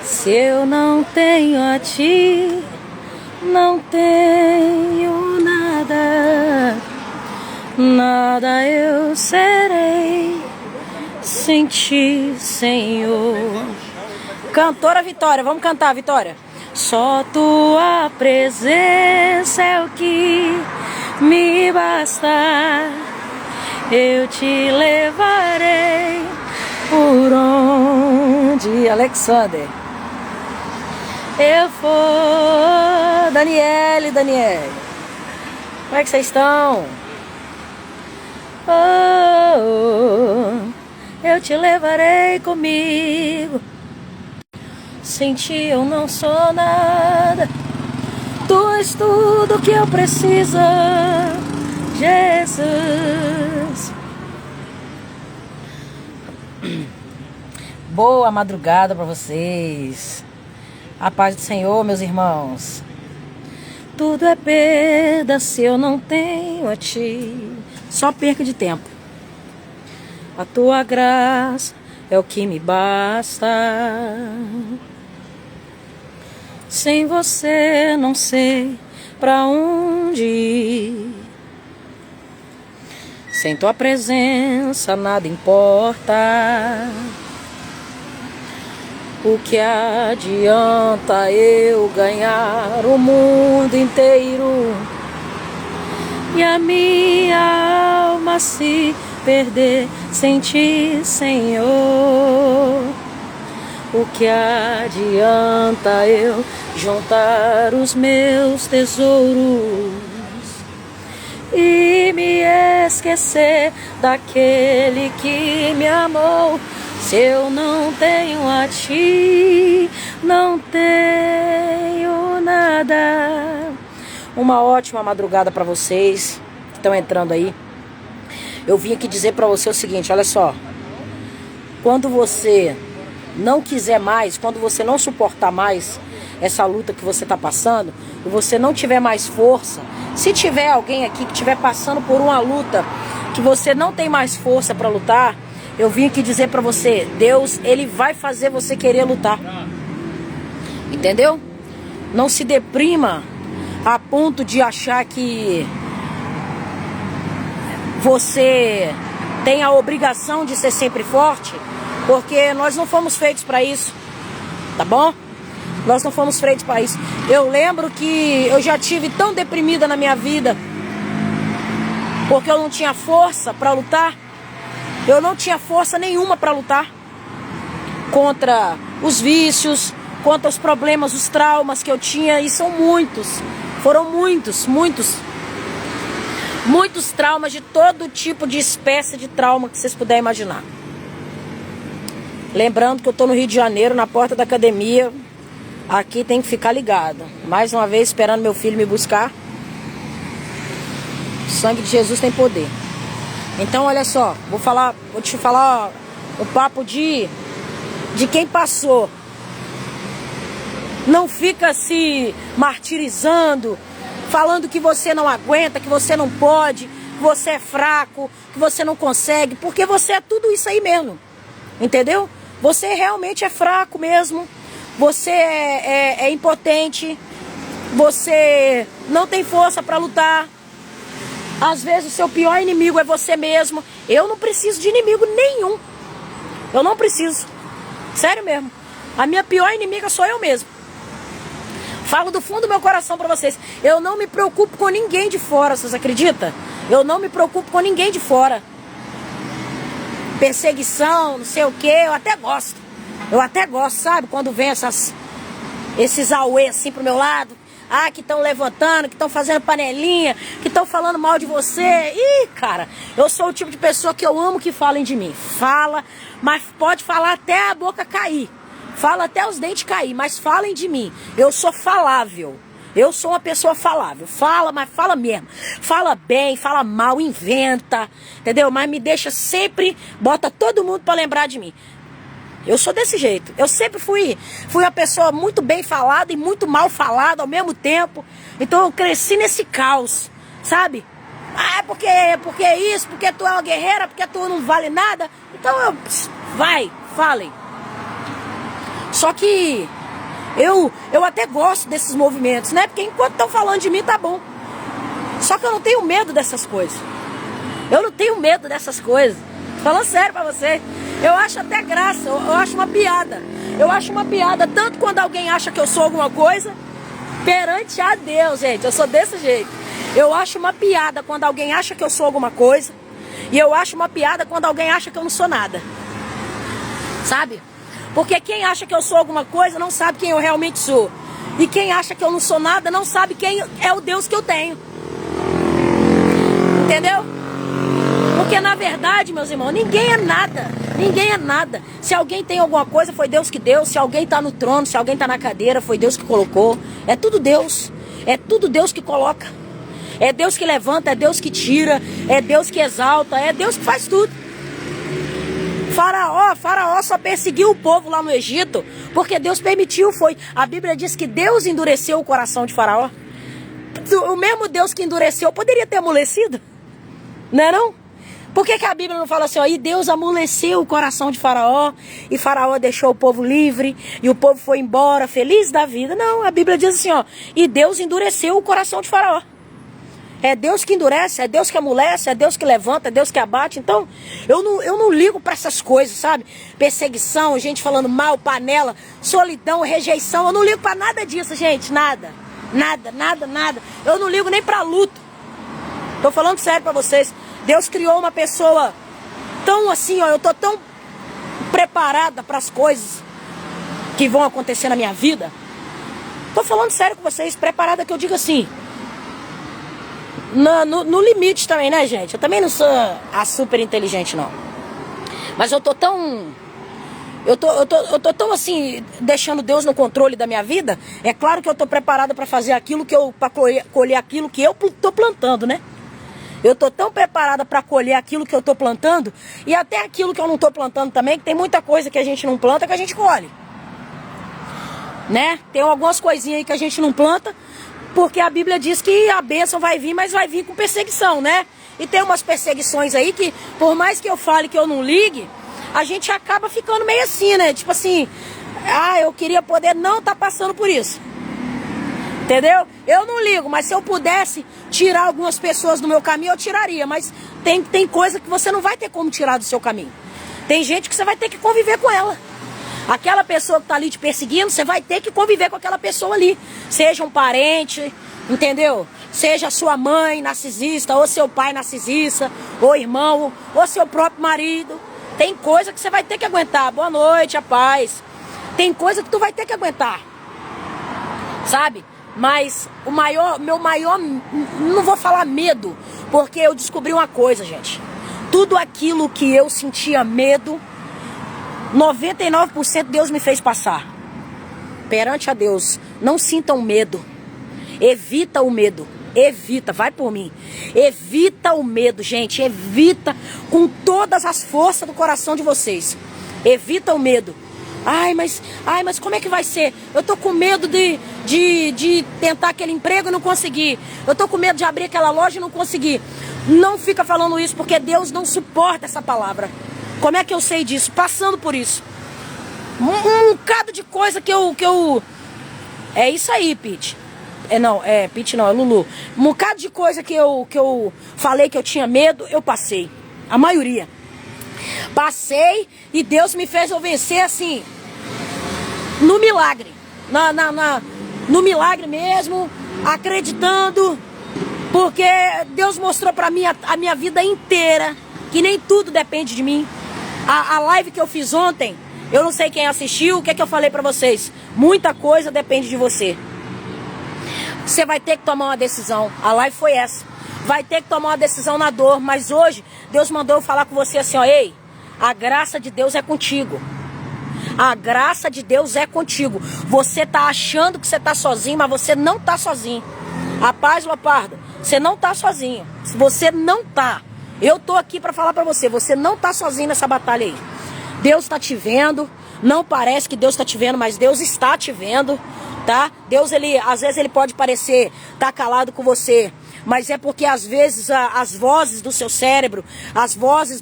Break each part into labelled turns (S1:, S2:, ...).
S1: Se eu não tenho a ti, não tenho nada, nada eu serei sem ti, Senhor. Cantora Vitória, vamos cantar, Vitória. Só tua presença é o que me basta. Eu te levarei por onde, Alexander, eu for. Daniele, como é que vocês estão? Eu te levarei comigo. Sem ti eu não sou nada. Tu és tudo que eu preciso, Jesus. Boa madrugada para vocês. A paz do Senhor, meus irmãos. Tudo é perda se eu não tenho a ti. Só perca de tempo. A tua graça é o que me basta. Sem você não sei pra onde ir. Sem tua presença nada importa. O que adianta eu ganhar o mundo inteiro e a minha alma se perder sem ti, Senhor? O que adianta eu juntar os meus tesouros e me esquecer daquele que me amou? Se eu não tenho a ti, não tenho nada. Uma ótima madrugada para vocês que estão entrando aí. Eu vim aqui dizer para você o seguinte, olha só. Quando você não quiser mais, quando você não suportar mais essa luta que você está passando, e você não tiver mais força, se tiver alguém aqui que estiver passando por uma luta que você não tem mais força para lutar, eu vim aqui dizer para você, Deus, Ele vai fazer você querer lutar. Entendeu? Não se deprima a ponto de achar que você tem a obrigação de ser sempre forte, porque nós não fomos feitos para isso, tá bom? Nós não fomos feitos para isso. Eu lembro que eu já tive tão deprimida na minha vida, porque eu não tinha força para lutar. Eu não tinha força nenhuma para lutar contra os vícios, contra os problemas, os traumas que eu tinha, e são muitos. Foram muitos traumas de todo tipo de espécie de trauma que vocês puderem imaginar. Lembrando que eu tô no Rio de Janeiro, na porta da academia. Aqui tem que ficar ligado. Mais uma vez esperando meu filho me buscar. O sangue de Jesus tem poder. Então olha só, vou te falar o papo de quem passou. Não fica se martirizando, falando que você não aguenta, que você não pode, que você é fraco, que você não consegue, porque você é tudo isso aí mesmo, entendeu? Você realmente é fraco mesmo, você é impotente, você não tem força para lutar. Às vezes o seu pior inimigo é você mesmo. Eu não preciso de inimigo nenhum. Eu não preciso. Sério mesmo. A minha pior inimiga sou eu mesmo. Falo do fundo do meu coração pra vocês. Eu não me preocupo com ninguém de fora, vocês acreditam? Eu não me preocupo com ninguém de fora. Perseguição, não sei o que, eu até gosto. Eu até gosto, sabe? Quando vem esses auê assim pro meu lado. Ah, que estão levantando, que estão fazendo panelinha, que estão falando mal de você. Ih, cara, eu sou o tipo de pessoa que eu amo que falem de mim. Fala, mas pode falar até a boca cair. Fala até os dentes cair, mas falem de mim. Eu sou falável. Eu sou uma pessoa falável. Fala, mas fala mesmo. Fala bem, fala mal, inventa. Entendeu? Mas me deixa sempre, bota todo mundo pra lembrar de mim. Eu sou desse jeito. Eu sempre fui uma pessoa muito bem falada e muito mal falada ao mesmo tempo. Então eu cresci nesse caos, sabe? Ah, porque isso, porque tu é uma guerreira, porque tu não vale nada. Então falem. Só que eu até gosto desses movimentos, né? Porque enquanto estão falando de mim, tá bom. Só que eu não tenho medo dessas coisas. Eu não tenho medo dessas coisas. Falando sério pra você. Eu acho até graça, eu acho uma piada. Eu acho uma piada, tanto quando alguém acha que eu sou alguma coisa, perante a Deus, gente. Eu sou desse jeito. Eu acho uma piada quando alguém acha que eu sou alguma coisa. E eu acho uma piada quando alguém acha que eu não sou nada. Sabe? Porque quem acha que eu sou alguma coisa não sabe quem eu realmente sou. E quem acha que eu não sou nada não sabe quem é o Deus que eu tenho. Entendeu? Porque na verdade, meus irmãos, ninguém é nada. Ninguém é nada. Se alguém tem alguma coisa, foi Deus que deu. Se alguém está no trono, se alguém está na cadeira, foi Deus que colocou. É tudo Deus. É tudo Deus que coloca. É Deus que levanta, é Deus que tira, é Deus que exalta, é Deus que faz tudo. Faraó só perseguiu o povo lá no Egito porque Deus permitiu, foi. A Bíblia diz que Deus endureceu o coração de Faraó. O mesmo Deus que endureceu poderia ter amolecido, não é não? Por que a Bíblia não fala assim, ó, e Deus amoleceu o coração de Faraó, e Faraó deixou o povo livre, e o povo foi embora, feliz da vida? Não, a Bíblia diz assim, ó, e Deus endureceu o coração de Faraó. É Deus que endurece, é Deus que amolece, é Deus que levanta, é Deus que abate. Então, eu não ligo para essas coisas, sabe? Perseguição, gente falando mal, panela, solidão, rejeição. Eu não ligo para nada disso, gente. Nada. Eu não ligo nem para luto. Tô falando sério para vocês. Deus criou uma pessoa tão assim, ó. Eu tô tão preparada para as coisas que vão acontecer na minha vida. Tô falando sério com vocês. Preparada que eu digo assim. No limite também, né, gente? Eu também não sou a super inteligente, não. Mas eu tô tão... Eu tô tão assim, deixando Deus no controle da minha vida. É claro que eu tô preparada para fazer aquilo que eu... Pra colher aquilo que eu tô plantando, né? Eu tô tão preparada para colher aquilo que eu tô plantando. E até aquilo que eu não tô plantando também. Que tem muita coisa que a gente não planta que a gente colhe. Né? Tem algumas coisinhas aí que a gente não planta. Porque a Bíblia diz que a bênção vai vir, mas vai vir com perseguição, né? E tem umas perseguições aí que, por mais que eu fale que eu não ligue, a gente acaba ficando meio assim, né? Tipo assim, eu queria poder não estar passando por isso. Entendeu? Eu não ligo, mas se eu pudesse tirar algumas pessoas do meu caminho, eu tiraria. Mas tem coisa que você não vai ter como tirar do seu caminho. Tem gente que você vai ter que conviver com ela. Aquela pessoa que tá ali te perseguindo, você vai ter que conviver com aquela pessoa ali. Seja um parente, entendeu? Seja sua mãe narcisista, ou seu pai narcisista, ou irmão, ou seu próprio marido. Tem coisa que você vai ter que aguentar. Boa noite, a paz. Tem coisa que tu vai ter que aguentar. Sabe? Mas meu maior, não vou falar medo, porque eu descobri uma coisa, gente. Tudo aquilo que eu sentia medo, 99% Deus me fez passar. Perante a Deus, não sintam medo. Evita o medo. Evita, vai por mim. Evita o medo, gente. Evita com todas as forças do coração de vocês. Evita o medo. Ai, mas como é que vai ser? Eu tô com medo de tentar aquele emprego e não conseguir. Eu tô com medo de abrir aquela loja e não conseguir. Não fica falando isso, porque Deus não suporta essa palavra. Como é que eu sei disso? Passando por isso. Um bocado de coisa que eu... É isso aí, Pete. Pete não, é Lulu. Um bocado de coisa que eu falei que eu tinha medo, eu passei. A maioria. Passei e Deus me fez eu vencer assim, no milagre. No milagre mesmo, acreditando. Porque Deus mostrou pra mim a minha vida inteira, que nem tudo depende de mim. A live que eu fiz ontem, eu não sei quem assistiu, o que é que eu falei pra vocês? Muita coisa depende de você. Você vai ter que tomar uma decisão. A live foi essa. Vai ter que tomar uma decisão na dor. Mas hoje, Deus mandou eu falar com você assim, ó. Ei, a graça de Deus é contigo. A graça de Deus é contigo. Você tá achando que você tá sozinho, mas você não tá sozinho. A paz, Lopardo, você não tá sozinho. Você não tá. Eu tô aqui pra falar pra você. Você não tá sozinho nessa batalha aí. Deus tá te vendo. Não parece que Deus tá te vendo, mas Deus está te vendo, tá? Deus, às vezes ele pode parecer tá calado com você mas é porque às vezes as vozes do seu cérebro, as vozes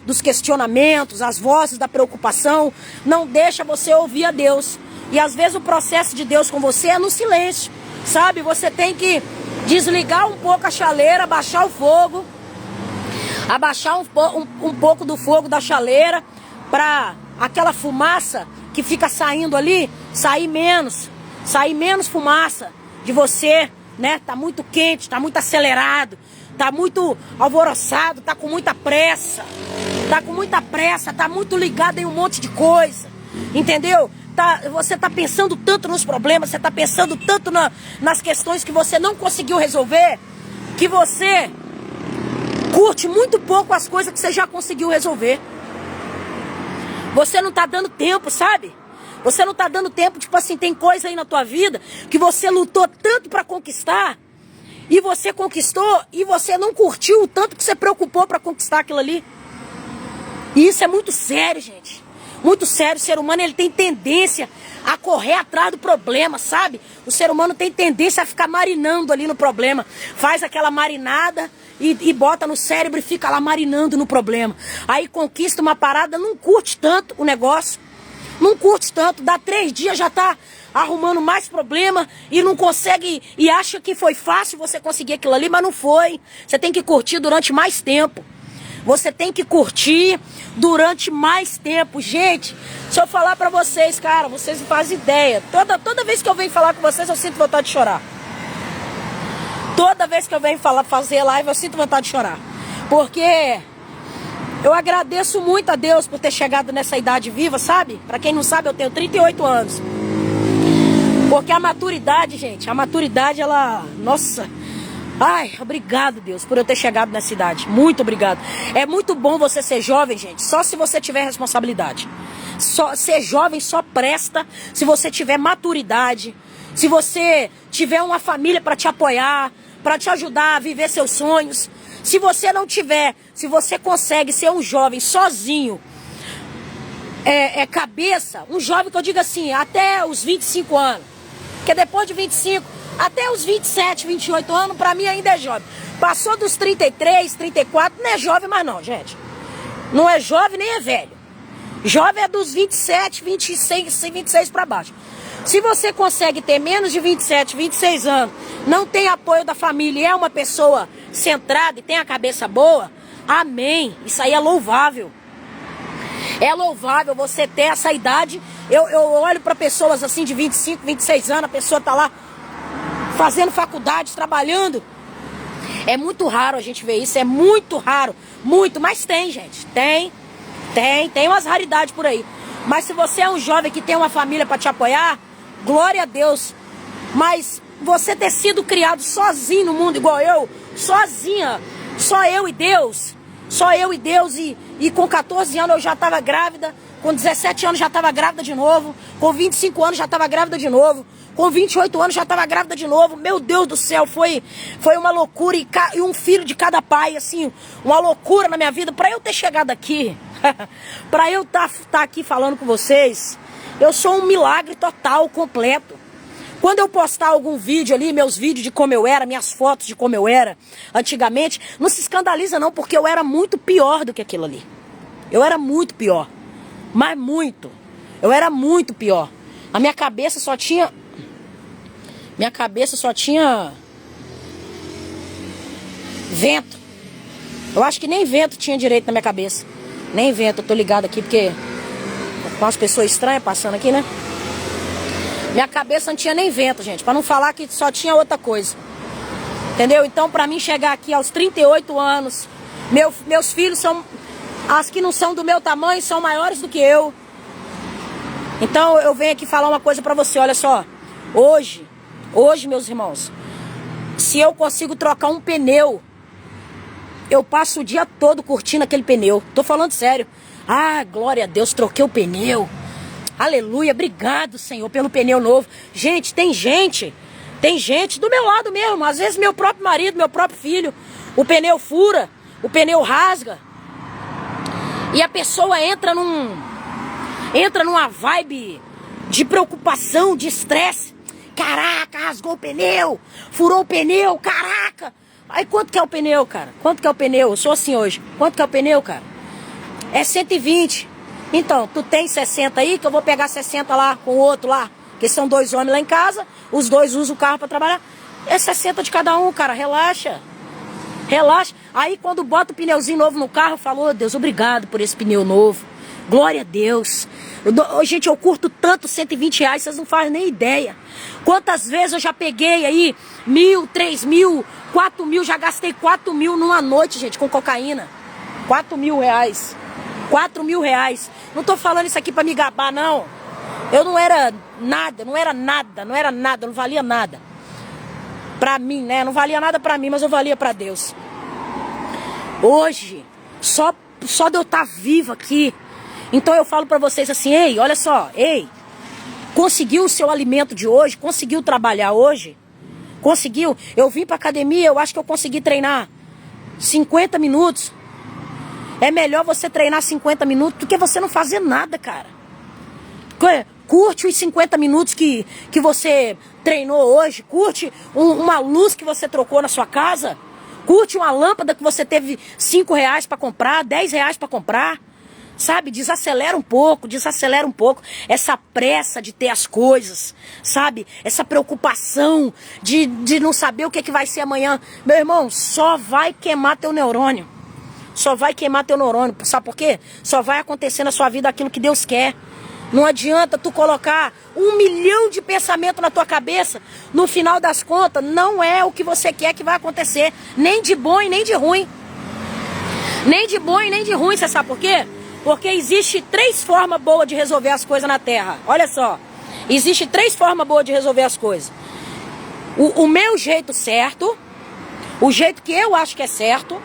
S1: dos questionamentos, as vozes da preocupação, não deixa você ouvir a Deus. E às vezes o processo de Deus com você é no silêncio, sabe? Você tem que desligar um pouco a chaleira, abaixar o fogo, abaixar um pouco do fogo da chaleira, para aquela fumaça que fica saindo ali, sair menos fumaça de você, né? Tá muito quente, tá muito acelerado, tá muito alvoroçado, tá com muita pressa, tá muito ligado em um monte de coisa, entendeu? Você tá pensando tanto nos problemas, você tá pensando tanto nas questões que você não conseguiu resolver, que você curte muito pouco as coisas que você já conseguiu resolver. Você não tá dando tempo, sabe? Você não tá dando tempo, tipo assim, tem coisa aí na tua vida que você lutou tanto pra conquistar, e você conquistou, e você não curtiu o tanto que você preocupou pra conquistar aquilo ali. E isso é muito sério, gente. Muito sério. O ser humano, ele tem tendência a correr atrás do problema, sabe? O ser humano tem tendência a ficar marinando ali no problema. Faz aquela marinada e bota no cérebro e fica lá marinando no problema. Aí conquista uma parada, não curte tanto o negócio. Não curte tanto, dá 3 dias já tá arrumando mais problema e não consegue, e acha que foi fácil você conseguir aquilo ali, mas não foi. Você tem que curtir durante mais tempo. Você tem que curtir durante mais tempo. Gente, se eu falar pra vocês, cara, vocês não fazem ideia. Toda vez que eu venho falar com vocês, eu sinto vontade de chorar. Toda vez que eu venho fazer live, eu sinto vontade de chorar. Porque eu agradeço muito a Deus por ter chegado nessa idade viva, sabe? Pra quem não sabe, eu tenho 38 anos. Porque a maturidade, gente, ela... Nossa... Ai, obrigado, Deus, por eu ter chegado nessa idade. Muito obrigado. É muito bom você ser jovem, gente, só se você tiver responsabilidade. Ser jovem só presta se você tiver maturidade, se você tiver uma família para te apoiar, para te ajudar a viver seus sonhos. Se você não tiver, se você consegue ser um jovem sozinho, cabeça, um jovem que eu digo assim, até os 25 anos, porque depois de 25... Até os 27, 28 anos, pra mim ainda é jovem. Passou dos 33, 34, não é jovem mais não, gente. Não é jovem nem é velho. Jovem é dos 27, 26 pra baixo. Se você consegue ter menos de 27, 26 anos, não tem apoio da família e é uma pessoa centrada e tem a cabeça boa, amém. Isso aí é louvável. É louvável você ter essa idade. Eu olho pra pessoas assim de 25, 26 anos, a pessoa tá lá fazendo faculdade, trabalhando. É muito raro a gente ver isso, é muito raro, muito, mas tem, gente, tem umas raridades por aí. Mas se você é um jovem que tem uma família para te apoiar, glória a Deus. Mas você ter sido criado sozinho no mundo, igual eu, sozinha, só eu e Deus, e com 14 anos eu já estava grávida, com 17 anos já estava grávida de novo, com 25 anos já estava grávida de novo, com 28 anos já estava grávida de novo. Meu Deus do céu, foi uma loucura. E um filho de cada pai, assim, uma loucura na minha vida. Para eu ter chegado aqui, para eu tá aqui falando com vocês, eu sou um milagre total, completo. Quando eu postar algum vídeo ali, meus vídeos de como eu era, minhas fotos de como eu era antigamente, não se escandaliza não, porque eu era muito pior do que aquilo ali. Eu era muito pior. Mas muito. Eu era muito pior. A minha cabeça só tinha... vento. Eu acho que nem vento tinha direito na minha cabeça. Nem vento, eu tô ligado aqui porque com as pessoas estranhas passando aqui, né? Minha cabeça não tinha nem vento, gente. Pra não falar que só tinha outra coisa. Entendeu? Então pra mim chegar aqui aos 38 anos, meus filhos são... As que não são do meu tamanho são maiores do que eu. Então eu venho aqui falar uma coisa pra você, olha só. Hoje, meus irmãos, se eu consigo trocar um pneu, eu passo o dia todo curtindo aquele pneu. Tô falando sério. Ah, glória a Deus, troquei o pneu. Aleluia, obrigado, Senhor, pelo pneu novo. Gente, tem gente do meu lado mesmo. Às vezes meu próprio marido, meu próprio filho, o pneu fura, o pneu rasga. E a pessoa entra numa vibe de preocupação, de estresse. Caraca, rasgou o pneu, furou o pneu, caraca. Aí quanto que é o pneu, cara? Quanto que é o pneu? Eu sou assim hoje. Quanto que é o pneu, cara? É 120. Então, tu tem 60 aí, que eu vou pegar 60 lá com o outro lá. Que são 2 homens lá em casa, os 2 usam o carro pra trabalhar. É 60 de cada um, cara, relaxa. Relaxa. Aí quando bota o pneuzinho novo no carro, eu falo, oh, Deus, obrigado por esse pneu novo. Glória a Deus. Gente, eu curto tanto 120 reais, vocês não fazem nem ideia. Quantas vezes eu já peguei aí 1.000, 3.000, 4.000, já gastei 4.000 numa noite, gente, com cocaína. 4.000 reais. 4.000 reais. Não tô falando isso aqui pra me gabar, não. Eu não era nada, não valia nada. Pra mim, né? Não valia nada pra mim, mas eu valia pra Deus. Hoje, só de eu estar viva aqui. Então eu falo pra vocês assim, ei, olha só, ei. Conseguiu o seu alimento de hoje? Conseguiu trabalhar hoje? Conseguiu? Eu vim pra academia, eu acho que eu consegui treinar 50 minutos. É melhor você treinar 50 minutos do que você não fazer nada, cara. Curte os 50 minutos que você treinou hoje. Curte uma luz que você trocou na sua casa. Curte uma lâmpada que você teve 5 reais pra comprar, 10 reais pra comprar. Sabe, desacelera um pouco. Essa pressa de ter as coisas, sabe? Essa preocupação de não saber o que vai ser amanhã. Meu irmão, só vai queimar teu neurônio. Só vai queimar teu neurônio. Sabe por quê? Só vai acontecer na sua vida aquilo que Deus quer. Não adianta tu colocar 1 milhão de pensamentos na tua cabeça. No final das contas, não é o que você quer que vai acontecer. Nem de bom e nem de ruim. Nem de bom e nem de ruim, você sabe por quê? Porque existe 3 formas boas de resolver as coisas na Terra. Olha só. Existe 3 formas boas de resolver as coisas. O meu jeito certo. O jeito que eu acho que é certo.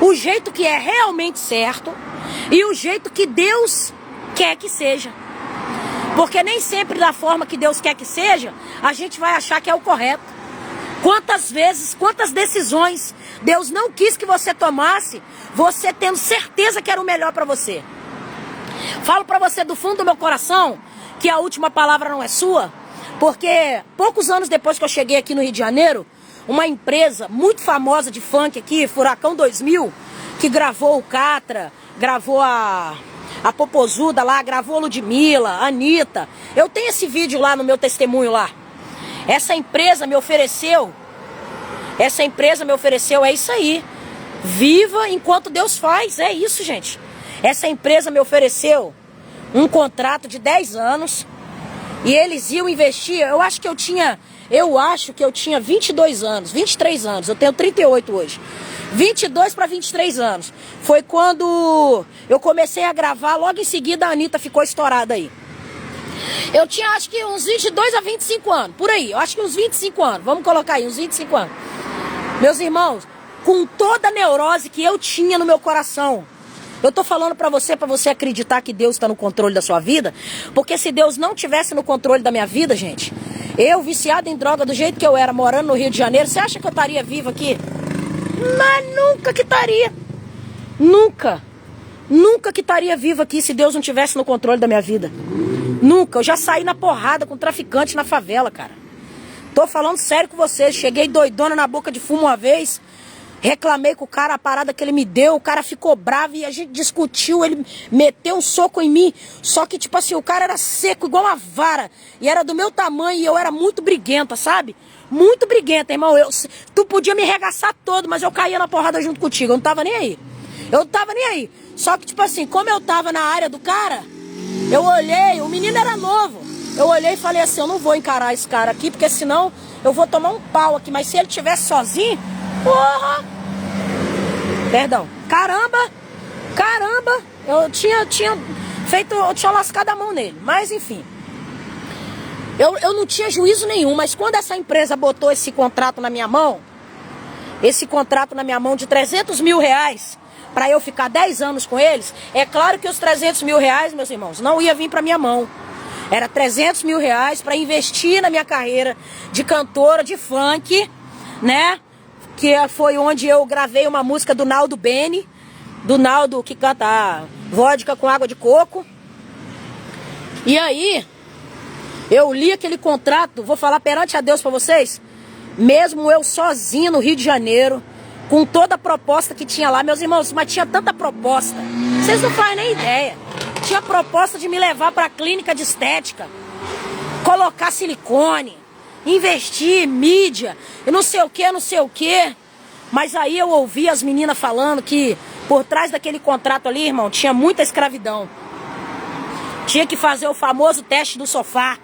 S1: O jeito que é realmente certo. E o jeito que Deus quer que seja. Porque nem sempre da forma que Deus quer que seja, a gente vai achar que é o correto. Quantas vezes, quantas decisões Deus não quis que você tomasse, você tendo certeza que era o melhor para você. Falo para você do fundo do meu coração que a última palavra não é sua, porque poucos anos depois que eu cheguei aqui no Rio de Janeiro, uma empresa muito famosa de funk aqui, Furacão 2000, que gravou o Catra, gravou a Popozuda lá, gravou a Ludmilla, a Anitta. Eu tenho esse vídeo lá no meu testemunho lá. Essa empresa me ofereceu, é isso aí. Viva enquanto Deus faz, é isso, gente. Essa empresa me ofereceu um contrato de 10 anos e eles iam investir, eu acho que eu tinha 22 anos, 23 anos, eu tenho 38 hoje. 22 para 23 anos. Foi quando eu comecei a gravar, logo em seguida a Anitta ficou estourada aí. Eu tinha acho que uns 22 a 25 anos, por aí, eu acho que uns 25 anos, vamos colocar aí, uns 25 anos. Meus irmãos, com toda a neurose que eu tinha no meu coração, eu tô falando pra você acreditar que Deus tá no controle da sua vida, porque se Deus não tivesse no controle da minha vida, gente, eu viciado em droga do jeito que eu era, morando no Rio de Janeiro, você acha que eu estaria vivo aqui? Mas nunca que estaria. Nunca que estaria vivo aqui se Deus não tivesse no controle da minha vida. Nunca. Eu já saí na porrada com traficante na favela, cara. Tô falando sério com vocês. Cheguei doidona na boca de fumo uma vez. Reclamei com o cara a parada que ele me deu. O cara ficou bravo e a gente discutiu. Ele meteu um soco em mim. Só que, tipo assim, o cara era seco, igual uma vara. E era do meu tamanho e eu era muito briguenta, sabe? Muito briguenta, irmão. Tu podia me regaçar todo, mas eu caía na porrada junto contigo. Eu não tava nem aí. Só que, tipo assim, como eu tava na área do cara, eu olhei, o menino era novo. Eu olhei e falei assim, eu não vou encarar esse cara aqui, porque senão eu vou tomar um pau aqui. Mas se ele tivesse sozinho, porra! Perdão. Caramba! Eu tinha lascado a mão nele. Mas, enfim. Eu não tinha juízo nenhum, mas quando essa empresa botou esse contrato na minha mão de 300 mil reais, para eu ficar 10 anos com eles, é claro que os 300 mil reais, meus irmãos, não ia vir para minha mão. Era 300 mil reais para investir na minha carreira de cantora de funk, né? Que foi onde eu gravei uma música do Naldo Bene, do Naldo que canta vodka com água de coco. E aí, eu li aquele contrato, vou falar perante a Deus para vocês, mesmo eu sozinho no Rio de Janeiro, com toda a proposta que tinha lá, meus irmãos, mas tinha tanta proposta, vocês não fazem nem ideia. Tinha proposta de me levar para a clínica de estética, colocar silicone, investir, mídia, e não sei o que, não sei o que. Mas aí eu ouvi as meninas falando que por trás daquele contrato ali, irmão, tinha muita escravidão. Tinha que fazer o famoso teste do sofá,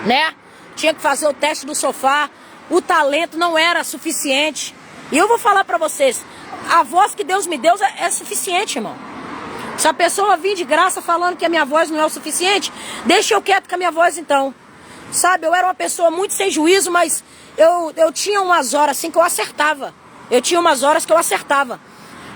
S1: né? Tinha que fazer o teste do sofá. O talento não era suficiente. E eu vou falar pra vocês, a voz que Deus me deu é suficiente, irmão. Se a pessoa vir de graça falando que a minha voz não é o suficiente, deixa eu quieto com a minha voz então. Sabe, eu era uma pessoa muito sem juízo, mas eu tinha umas horas assim que eu acertava. Eu tinha umas horas que eu acertava.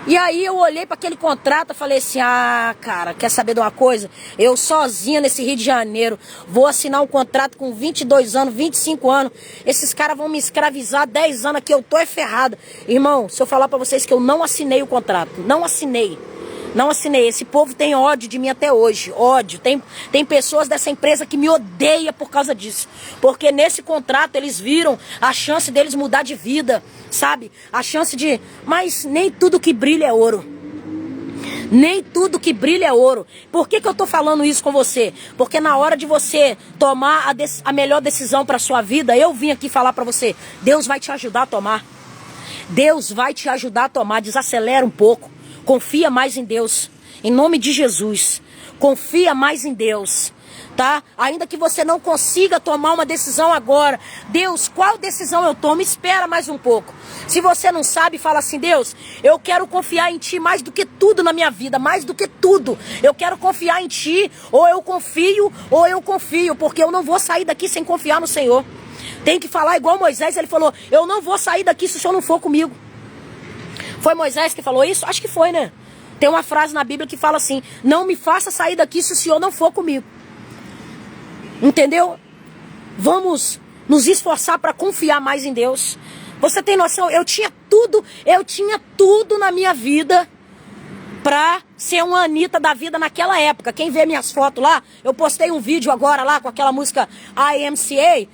S1: E aí eu olhei para aquele contrato e falei assim, ah, cara, quer saber de uma coisa? Eu sozinha nesse Rio de Janeiro, vou assinar um contrato com 22 anos, 25 anos. Esses caras vão me escravizar 10 anos aqui, eu tô ferrado. Irmão, se eu falar para vocês que eu não assinei o contrato, não assinei. Não assinei. Esse povo tem ódio de mim até hoje. Ódio. Tem pessoas dessa empresa que me odeiam por causa disso. Porque nesse contrato eles viram a chance deles mudar de vida. Sabe? A chance de... Mas nem tudo que brilha é ouro. Nem tudo que brilha é ouro. Por que eu tô falando isso com você? Porque na hora de você tomar a melhor decisão para sua vida, eu vim aqui falar para você. Deus vai te ajudar a tomar. Deus vai te ajudar a tomar. Desacelera um pouco. Confia mais em Deus, em nome de Jesus. Confia mais em Deus, tá? Ainda que você não consiga tomar uma decisão agora. Deus, qual decisão eu tomo? Espera mais um pouco. Se você não sabe, fala assim, Deus, eu quero confiar em Ti mais do que tudo na minha vida, mais do que tudo. Eu quero confiar em Ti, ou eu confio, porque eu não vou sair daqui sem confiar no Senhor. Tem que falar igual Moisés, ele falou, eu não vou sair daqui se o Senhor não for comigo. Foi Moisés que falou isso? Acho que foi, né? Tem uma frase na Bíblia que fala assim, não me faça sair daqui se o Senhor não for comigo. Entendeu? Vamos nos esforçar para confiar mais em Deus. Você tem noção? Eu tinha tudo na minha vida pra ser uma Anitta da vida naquela época. Quem vê minhas fotos lá, eu postei um vídeo agora lá com aquela música IMCA.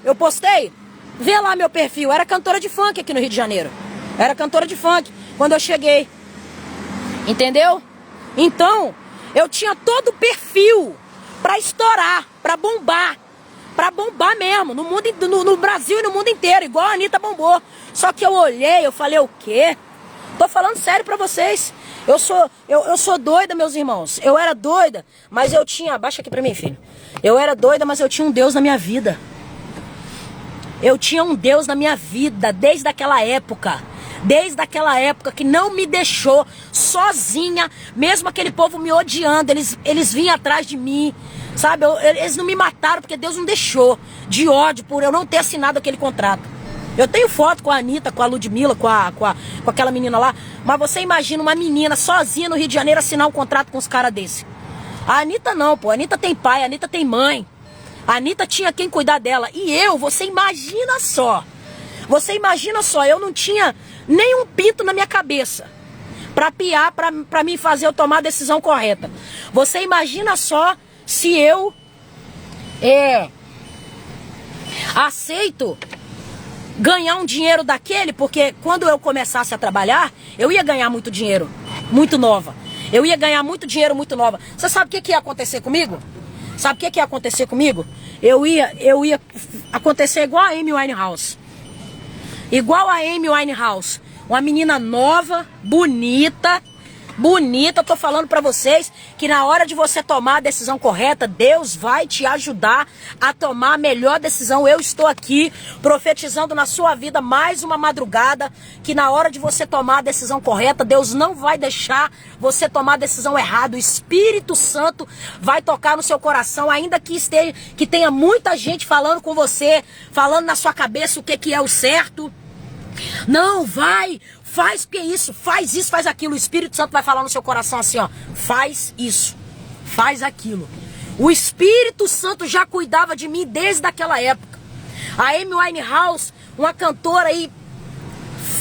S1: Eu postei. Vê lá meu perfil, era cantora de funk aqui no Rio de Janeiro. Era cantora de funk quando eu cheguei. Entendeu? Então, eu tinha todo o perfil pra estourar, pra bombar mesmo, no Brasil e no mundo inteiro, igual a Anitta bombou. Só que eu olhei, eu falei, o quê? Tô falando sério pra vocês. Eu sou doida, meus irmãos. Eu era doida, mas eu tinha... Abaixa aqui pra mim, filho. Eu era doida, mas eu tinha um Deus na minha vida. Eu tinha um Deus na minha vida desde aquela época. Desde aquela época que não me deixou sozinha. Mesmo aquele povo me odiando. Eles vinham atrás de mim. Sabe? Eles não me mataram porque Deus não deixou. De ódio por eu não ter assinado aquele contrato. Eu tenho foto com a Anitta, com a Ludmilla, com aquela menina lá. Mas você imagina uma menina sozinha no Rio de Janeiro assinar um contrato com os caras desse. A Anitta não, pô. A Anitta tem pai, a Anitta tem mãe. A Anitta tinha quem cuidar dela. E você imagina só. Você imagina só, eu não tinha nem um pinto na minha cabeça pra piar, pra mim fazer eu tomar a decisão correta. Você imagina só se eu aceito ganhar um dinheiro daquele, porque quando eu começasse a trabalhar, eu ia ganhar muito dinheiro, muito nova. Eu ia ganhar muito dinheiro, muito nova. Você sabe o que ia acontecer comigo? Sabe o que ia acontecer comigo? Eu ia acontecer igual a Amy Winehouse. Igual a Amy Winehouse. Uma menina nova, bonita. Bonita, tô falando pra vocês que na hora de você tomar a decisão correta, Deus vai te ajudar a tomar a melhor decisão. Eu estou aqui profetizando na sua vida mais uma madrugada, que na hora de você tomar a decisão correta, Deus não vai deixar você tomar a decisão errada. O Espírito Santo vai tocar no seu coração, ainda que tenha muita gente falando com você, falando na sua cabeça o que é o certo. Não, vai, faz que isso, faz aquilo. O Espírito Santo vai falar no seu coração assim, ó, faz isso, faz aquilo. O Espírito Santo já cuidava de mim desde aquela época. A Amy Winehouse, uma cantora aí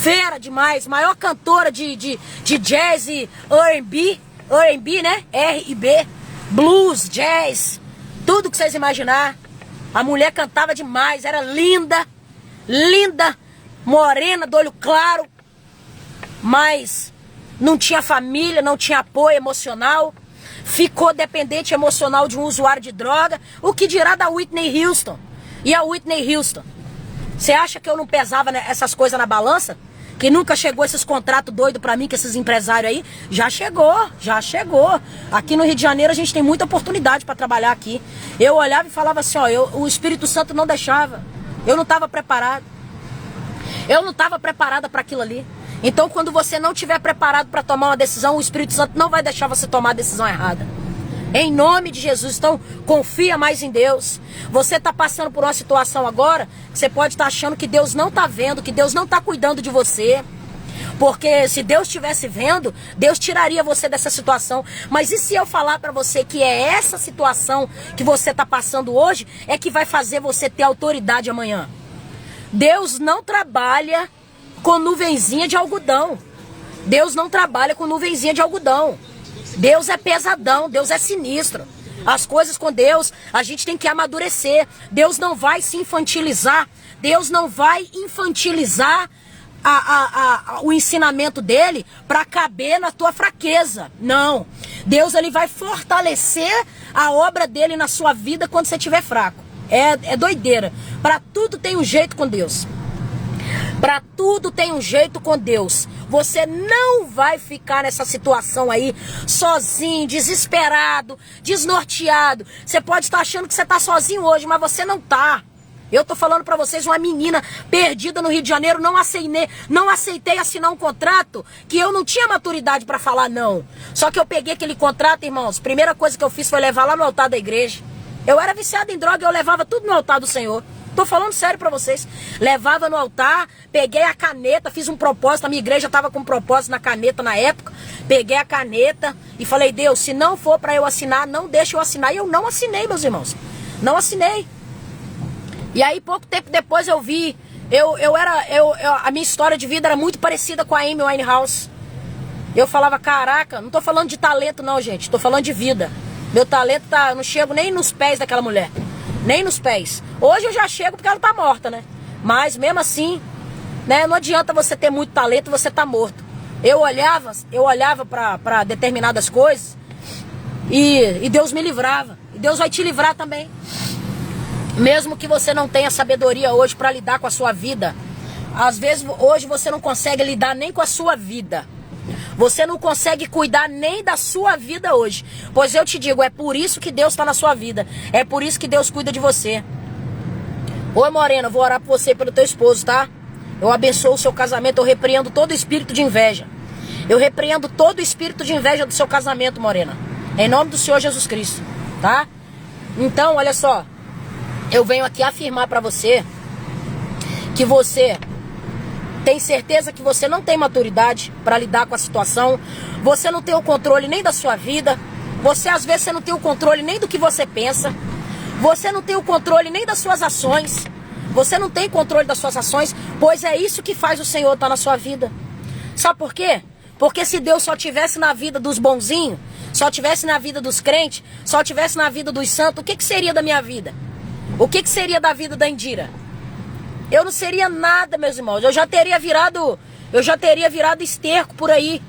S1: fera demais, maior cantora de jazz e R&B, né? R&B, blues, jazz, tudo que vocês imaginar. A mulher cantava demais, era linda, linda. morena, do olho claro, mas não tinha família, não tinha apoio emocional, ficou dependente emocional de um usuário de droga. O que dirá da Whitney Houston? E a Whitney Houston? Você acha que eu não pesava essas coisas na balança? Que nunca chegou esses contratos doidos pra mim, que esses empresários aí? Já chegou, já chegou. Aqui no Rio de Janeiro a gente tem muita oportunidade pra trabalhar aqui. Eu olhava e falava assim, ó, o Espírito Santo não deixava. Eu não estava preparado. Eu não estava preparada para aquilo ali. Então, quando você não estiver preparado para tomar uma decisão, o Espírito Santo não vai deixar você tomar a decisão errada. Em nome de Jesus. Então, confia mais em Deus. Você está passando por uma situação agora que você pode estar achando que Deus não está vendo, que Deus não está cuidando de você. Porque se Deus estivesse vendo, Deus tiraria você dessa situação. Mas e se eu falar para você que é essa situação que você está passando hoje é que vai fazer você ter autoridade amanhã? Deus não trabalha com nuvenzinha de algodão. Deus não trabalha com nuvenzinha de algodão. Deus é pesadão, Deus é sinistro. As coisas com Deus, a gente tem que amadurecer. Deus não vai se infantilizar. Deus não vai infantilizar o ensinamento dele para caber na tua fraqueza. Não. Deus, ele vai fortalecer a obra dele na sua vida quando você estiver fraco. É doideira. Para tudo tem um jeito com Deus. Para tudo tem um jeito com Deus. Você não vai ficar nessa situação aí sozinho, desesperado, desnorteado. Você pode estar achando que você está sozinho hoje, mas você não tá. Eu tô falando pra vocês, uma menina perdida no Rio de Janeiro, não aceitei assinar um contrato que eu não tinha maturidade pra falar não. Só que eu peguei aquele contrato, irmãos, primeira coisa que eu fiz foi levar lá no altar da igreja. Eu era viciado em droga, eu levava tudo no altar do Senhor. Tô falando sério pra vocês. Levava no altar, peguei a caneta, fiz um propósito, a minha igreja tava com um propósito na caneta na época. Peguei a caneta e falei, Deus, se não for pra eu assinar, não deixa eu assinar. E eu não assinei, meus irmãos. Não assinei. E aí, pouco tempo depois eu vi, a minha história de vida era muito parecida com a Amy Winehouse. Eu falava, caraca, não tô falando de talento não, gente, tô falando de vida. Meu talento tá, eu não chego nem nos pés daquela mulher, nem nos pés. Hoje eu já chego porque ela tá morta, né? Mas mesmo assim, né, não adianta você ter muito talento e você tá morto. Eu olhava pra determinadas coisas e Deus me livrava. E Deus vai te livrar também. Mesmo que você não tenha sabedoria hoje para lidar com a sua vida. Às vezes hoje você não consegue lidar nem com a sua vida. Você não consegue cuidar nem da sua vida hoje. Pois eu te digo, é por isso que Deus está na sua vida. É por isso que Deus cuida de você. Oi, Morena, eu vou orar por você e pelo teu esposo, tá? Eu abençoo o seu casamento, eu repreendo todo espírito de inveja. Eu repreendo todo espírito de inveja do seu casamento, Morena. Em nome do Senhor Jesus Cristo, tá? Então, olha só. Eu venho aqui afirmar pra você que você tem certeza que você não tem maturidade para lidar com a situação. Você não tem o controle nem da sua vida. Você às vezes não tem o controle nem do que você pensa. Você não tem o controle nem das suas ações. Você não tem controle das suas ações, pois é isso que faz o Senhor estar na sua vida. Sabe por quê? Porque se Deus só tivesse na vida dos bonzinhos, só tivesse na vida dos crentes, só tivesse na vida dos santos, o que seria da minha vida? O que seria da vida da Indira? Eu não seria nada, meus irmãos. Eu já teria virado esterco por aí.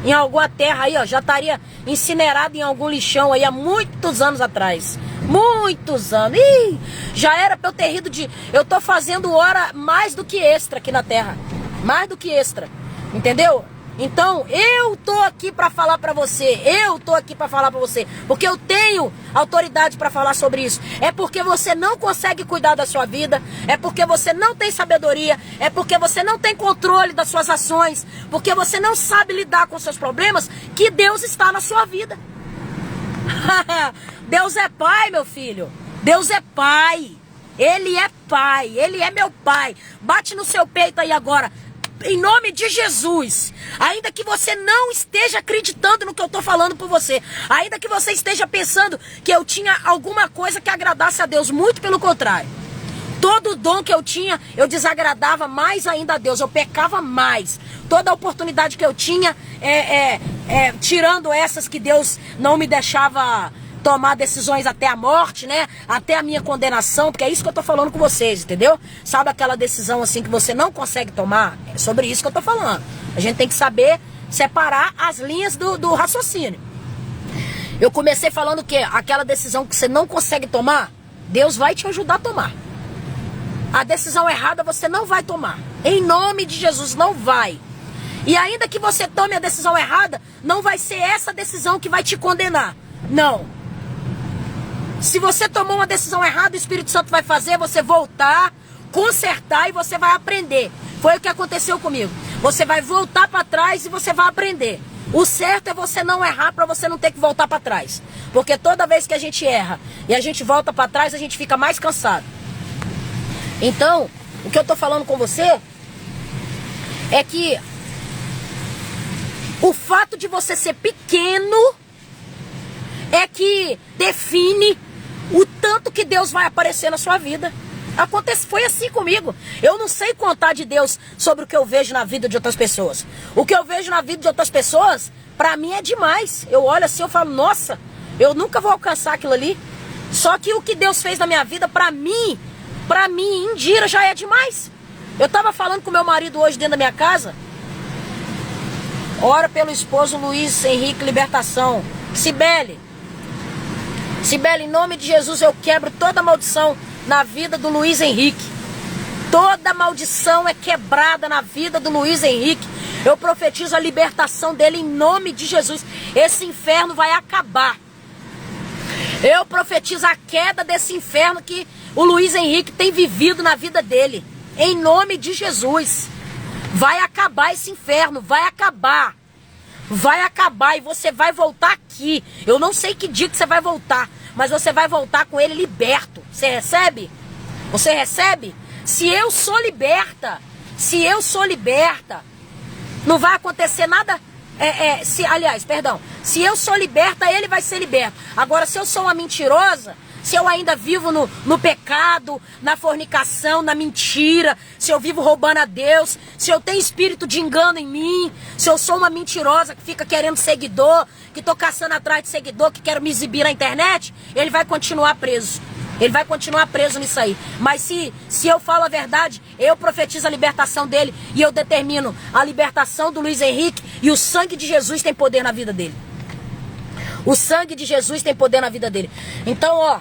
S1: Em alguma terra aí, ó. Já estaria incinerado em algum lixão aí há muitos anos atrás. Muitos anos. Ih, já era pra eu ter rido de... Eu tô fazendo hora mais do que extra aqui na terra. Mais do que extra. Entendeu? Então, eu tô aqui pra falar pra você. Eu tô aqui pra falar pra você. Porque eu tenho autoridade pra falar sobre isso. É porque você não consegue cuidar da sua vida. É porque você não tem sabedoria. É porque você não tem controle das suas ações. Porque você não sabe lidar com seus problemas. Que Deus está na sua vida. Deus é pai, meu filho. Deus é pai. Ele é pai. Ele é meu pai. Bate no seu peito aí agora. Em nome de Jesus, ainda que você não esteja acreditando no que eu estou falando por você, ainda que você esteja pensando que eu tinha alguma coisa que agradasse a Deus, muito pelo contrário. Todo dom que eu tinha, eu desagradava mais ainda a Deus, eu pecava mais. Toda a oportunidade que eu tinha, tirando essas que Deus não me deixava tomar decisões até a morte, né? Até a minha condenação, porque é isso que eu tô falando com vocês, entendeu? Sabe aquela decisão assim que você não consegue tomar? É sobre isso que eu tô falando. A gente tem que saber separar as linhas do raciocínio. Eu comecei falando que aquela decisão que você não consegue tomar, Deus vai te ajudar a tomar. A decisão errada você não vai tomar. Em nome de Jesus, não vai. E ainda que você tome a decisão errada, não vai ser essa decisão que vai te condenar. Não. Se você tomou uma decisão errada, o Espírito Santo vai fazer você voltar, consertar e você vai aprender. Foi o que aconteceu comigo. Você vai voltar para trás e você vai aprender. O certo é você não errar para você não ter que voltar para trás. Porque toda vez que a gente erra e a gente volta para trás, a gente fica mais cansado. Então, o que eu tô falando com você é que o fato de você ser pequeno é que define o tanto que Deus vai aparecer na sua vida. Foi assim comigo. Eu não sei contar de Deus sobre o que eu vejo na vida de outras pessoas. O que eu vejo na vida de outras pessoas, pra mim é demais. Eu olho assim, eu falo, nossa, eu nunca vou alcançar aquilo ali. Só que o que Deus fez na minha vida, pra mim, Indira, já é demais. Eu tava falando com meu marido hoje dentro da minha casa. Ora pelo esposo Luiz Henrique Libertação. Cibele, em nome de Jesus, eu quebro toda maldição na vida do Luiz Henrique. Toda maldição é quebrada na vida do Luiz Henrique. Eu profetizo a libertação dele em nome de Jesus. Esse inferno vai acabar. Eu profetizo a queda desse inferno que o Luiz Henrique tem vivido na vida dele. Em nome de Jesus. Vai acabar esse inferno, vai acabar. Vai acabar e você vai voltar aqui. Eu não sei que dia que você vai voltar, mas você vai voltar com ele liberto. Você recebe? Você recebe? Se eu sou liberta, não vai acontecer nada. Se eu sou liberta, ele vai ser liberto. Agora, se eu sou uma mentirosa, se eu ainda vivo no pecado, na fornicação, na mentira, se eu vivo roubando a Deus, se eu tenho espírito de engano em mim, se eu sou uma mentirosa que fica querendo seguidor, que tô caçando atrás de seguidor, que quero me exibir na internet, ele vai continuar preso. Ele vai continuar preso nisso aí. Mas se eu falo a verdade, eu profetizo a libertação dele e eu determino a libertação do Luiz Henrique, e o sangue de Jesus tem poder na vida dele. O sangue de Jesus tem poder na vida dele. Então, ó,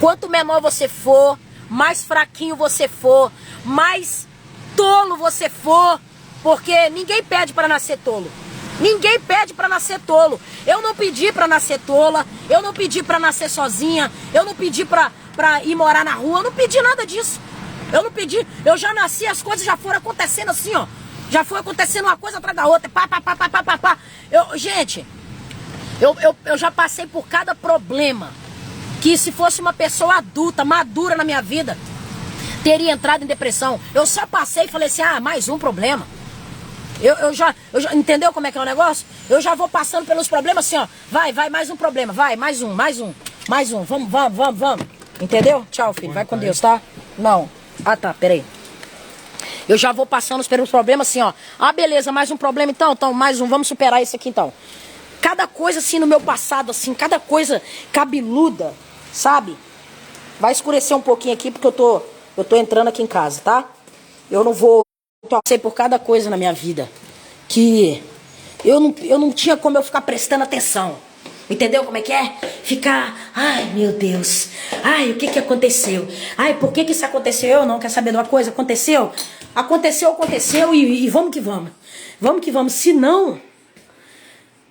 S1: quanto menor você for, mais fraquinho você for, mais tolo você for, porque ninguém pede para nascer tolo. Ninguém pede para nascer tolo. Eu não pedi para nascer tola, eu não pedi para nascer sozinha, eu não pedi para ir morar na rua, eu não pedi nada disso. Eu não pedi, eu já nasci, as coisas já foram acontecendo assim, ó. Já foi acontecendo uma coisa atrás da outra, pá. Gente, eu já passei por cada problema que, se fosse uma pessoa adulta, madura na minha vida, teria entrado em depressão. Eu só passei e falei assim, mais um problema. Eu já, entendeu como é que é o negócio? Eu já vou passando pelos problemas assim, ó. Vai, mais um problema, vai, mais um. Vamos. Entendeu? Tchau, filho, vai com Deus, tá? Não. Tá, peraí. Eu já vou passando pelos problemas assim, ó. Beleza, mais um problema então, mais um, vamos superar esse aqui então. Cada coisa assim no meu passado, assim, cada coisa cabeluda, sabe? Vai escurecer um pouquinho aqui porque eu tô entrando aqui em casa, tá? Eu não vou... Passei por cada coisa na minha vida que eu não tinha como eu ficar prestando atenção. Entendeu como é que é? Ficar, ai meu Deus, ai o que aconteceu? Ai, por que isso aconteceu? Eu não quero saber de uma coisa, aconteceu e vamos que vamos. Vamos que vamos,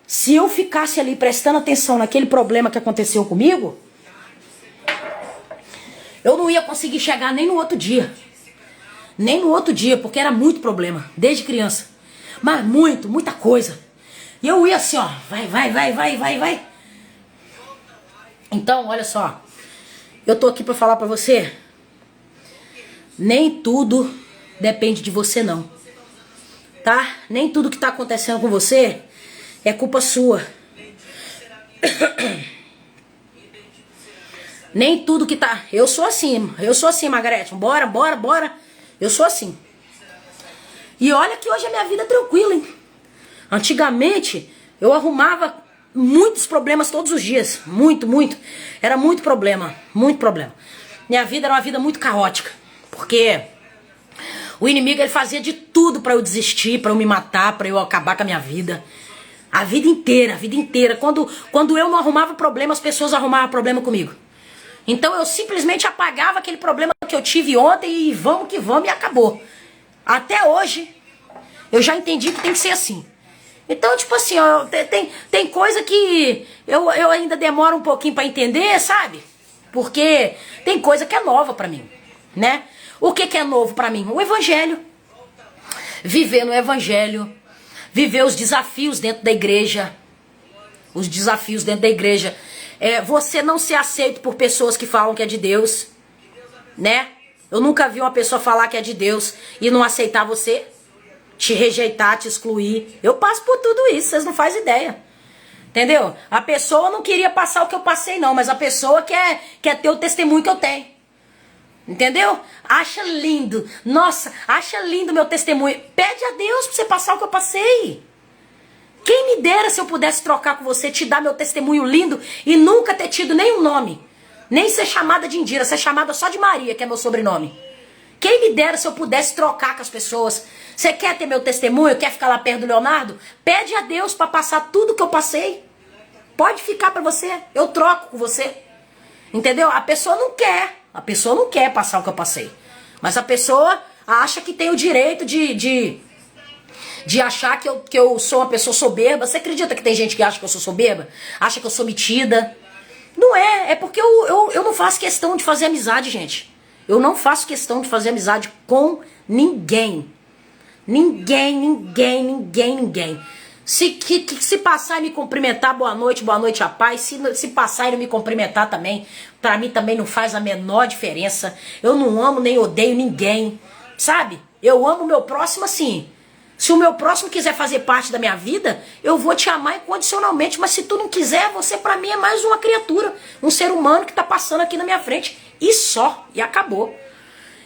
S1: se eu ficasse ali prestando atenção naquele problema que aconteceu comigo, eu não ia conseguir chegar nem no outro dia. Nem no outro dia, porque era muito problema, desde criança. Mas muita coisa. E eu ia assim, ó, vai. Então, olha só. Eu tô aqui pra falar pra você. Nem tudo depende de você, não. Tá? Nem tudo que tá acontecendo com você é culpa sua. Nem tudo que tá... Eu sou assim, Margarete. Bora. Eu sou assim. E olha que hoje a minha vida é tranquila, hein? Antigamente, eu arrumava muitos problemas todos os dias. Muito, muito. Era muito problema. Muito problema. Minha vida era uma vida muito caótica. Porque o inimigo, ele fazia de tudo pra eu desistir, pra eu me matar, pra eu acabar com a minha vida. A vida inteira, a vida inteira. Quando eu não arrumava problema, as pessoas arrumavam problema comigo. Então eu simplesmente apagava aquele problema que eu tive ontem e vamos que vamos e acabou. Até hoje, eu já entendi que tem que ser assim. Então, tipo assim, ó, tem coisa que eu ainda demoro um pouquinho pra entender, sabe? Porque tem coisa que é nova pra mim, né? O que é novo pra mim? O evangelho. Viver no evangelho. Viver os desafios dentro da igreja. Os desafios dentro da igreja. Você não ser aceito por pessoas que falam que é de Deus, né? Eu nunca vi uma pessoa falar que é de Deus e não aceitar você, te rejeitar, te excluir. Eu passo por tudo isso, vocês não fazem ideia. Entendeu? A pessoa não queria passar o que eu passei não, mas a pessoa quer ter o testemunho que eu tenho. Entendeu? Acha lindo. Nossa, acha lindo meu testemunho. Pede a Deus pra você passar o que eu passei. Quem me dera se eu pudesse trocar com você, te dar meu testemunho lindo e nunca ter tido nenhum nome. Nem ser chamada de Indira, ser chamada só de Maria, que é meu sobrenome. Quem me dera se eu pudesse trocar com as pessoas. Você quer ter meu testemunho? Quer ficar lá perto do Leonardo? Pede a Deus para passar tudo que eu passei. Pode ficar para você. Eu troco com você. Entendeu? A pessoa não quer. A pessoa não quer passar o que eu passei. Mas a pessoa acha que tem o direito de achar que eu sou uma pessoa soberba. Você acredita que tem gente que acha que eu sou soberba? Acha que eu sou metida? Não é. É porque eu não faço questão de fazer amizade, gente. Eu não faço questão de fazer amizade com ninguém. Ninguém. Se passar e me cumprimentar, boa noite a paz. Se passar e não me cumprimentar também, pra mim também não faz a menor diferença. Eu não amo nem odeio ninguém, sabe? Eu amo o meu próximo assim. Se o meu próximo quiser fazer parte da minha vida, eu vou te amar incondicionalmente. Mas se tu não quiser, você pra mim é mais uma criatura, um ser humano que tá passando aqui na minha frente. E só, e acabou.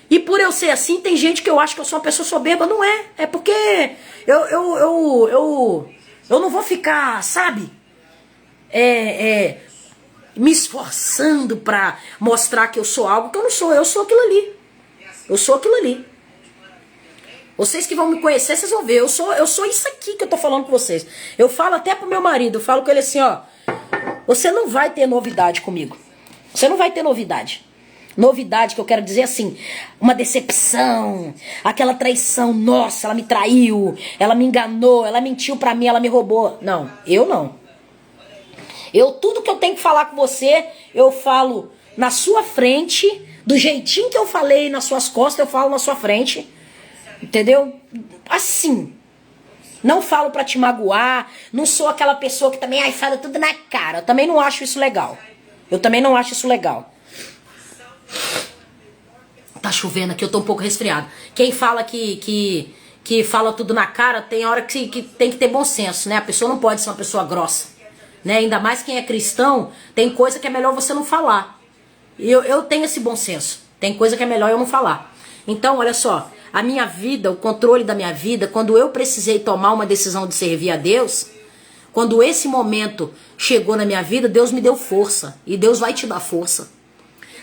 S1: E por eu ser assim, tem gente que eu acho que eu sou uma pessoa soberba. Não é. É porque eu não vou ficar, sabe? Me esforçando pra mostrar que eu sou algo que eu não sou. Eu sou aquilo ali. Eu sou aquilo ali. Vocês que vão me conhecer, vocês vão ver. Eu sou isso aqui que eu tô falando com vocês. Eu falo até pro meu marido. Eu falo com ele assim, ó. Você não vai ter novidade comigo. Você não vai ter novidade. Novidade que eu quero dizer assim, uma decepção, aquela traição, nossa, ela me traiu, ela me enganou, ela mentiu pra mim, ela me roubou. Não, eu não. Tudo que eu tenho que falar com você, eu falo na sua frente, do jeitinho que eu falei nas suas costas, eu falo na sua frente, entendeu? Assim, não falo pra te magoar, não sou aquela pessoa que também fala tudo na cara, eu também não acho isso legal. Tá chovendo aqui, eu tô um pouco resfriado. Quem fala que fala tudo na cara, tem hora que tem que ter bom senso, né? A pessoa não pode ser uma pessoa grossa, né? Ainda mais quem é cristão, tem coisa que é melhor você não falar. Eu tenho esse bom senso. Tem coisa que é melhor eu não falar. Então, olha só, a minha vida, o controle da minha vida, quando eu precisei tomar uma decisão de servir a Deus, quando esse momento chegou na minha vida, Deus me deu força. E Deus vai te dar força.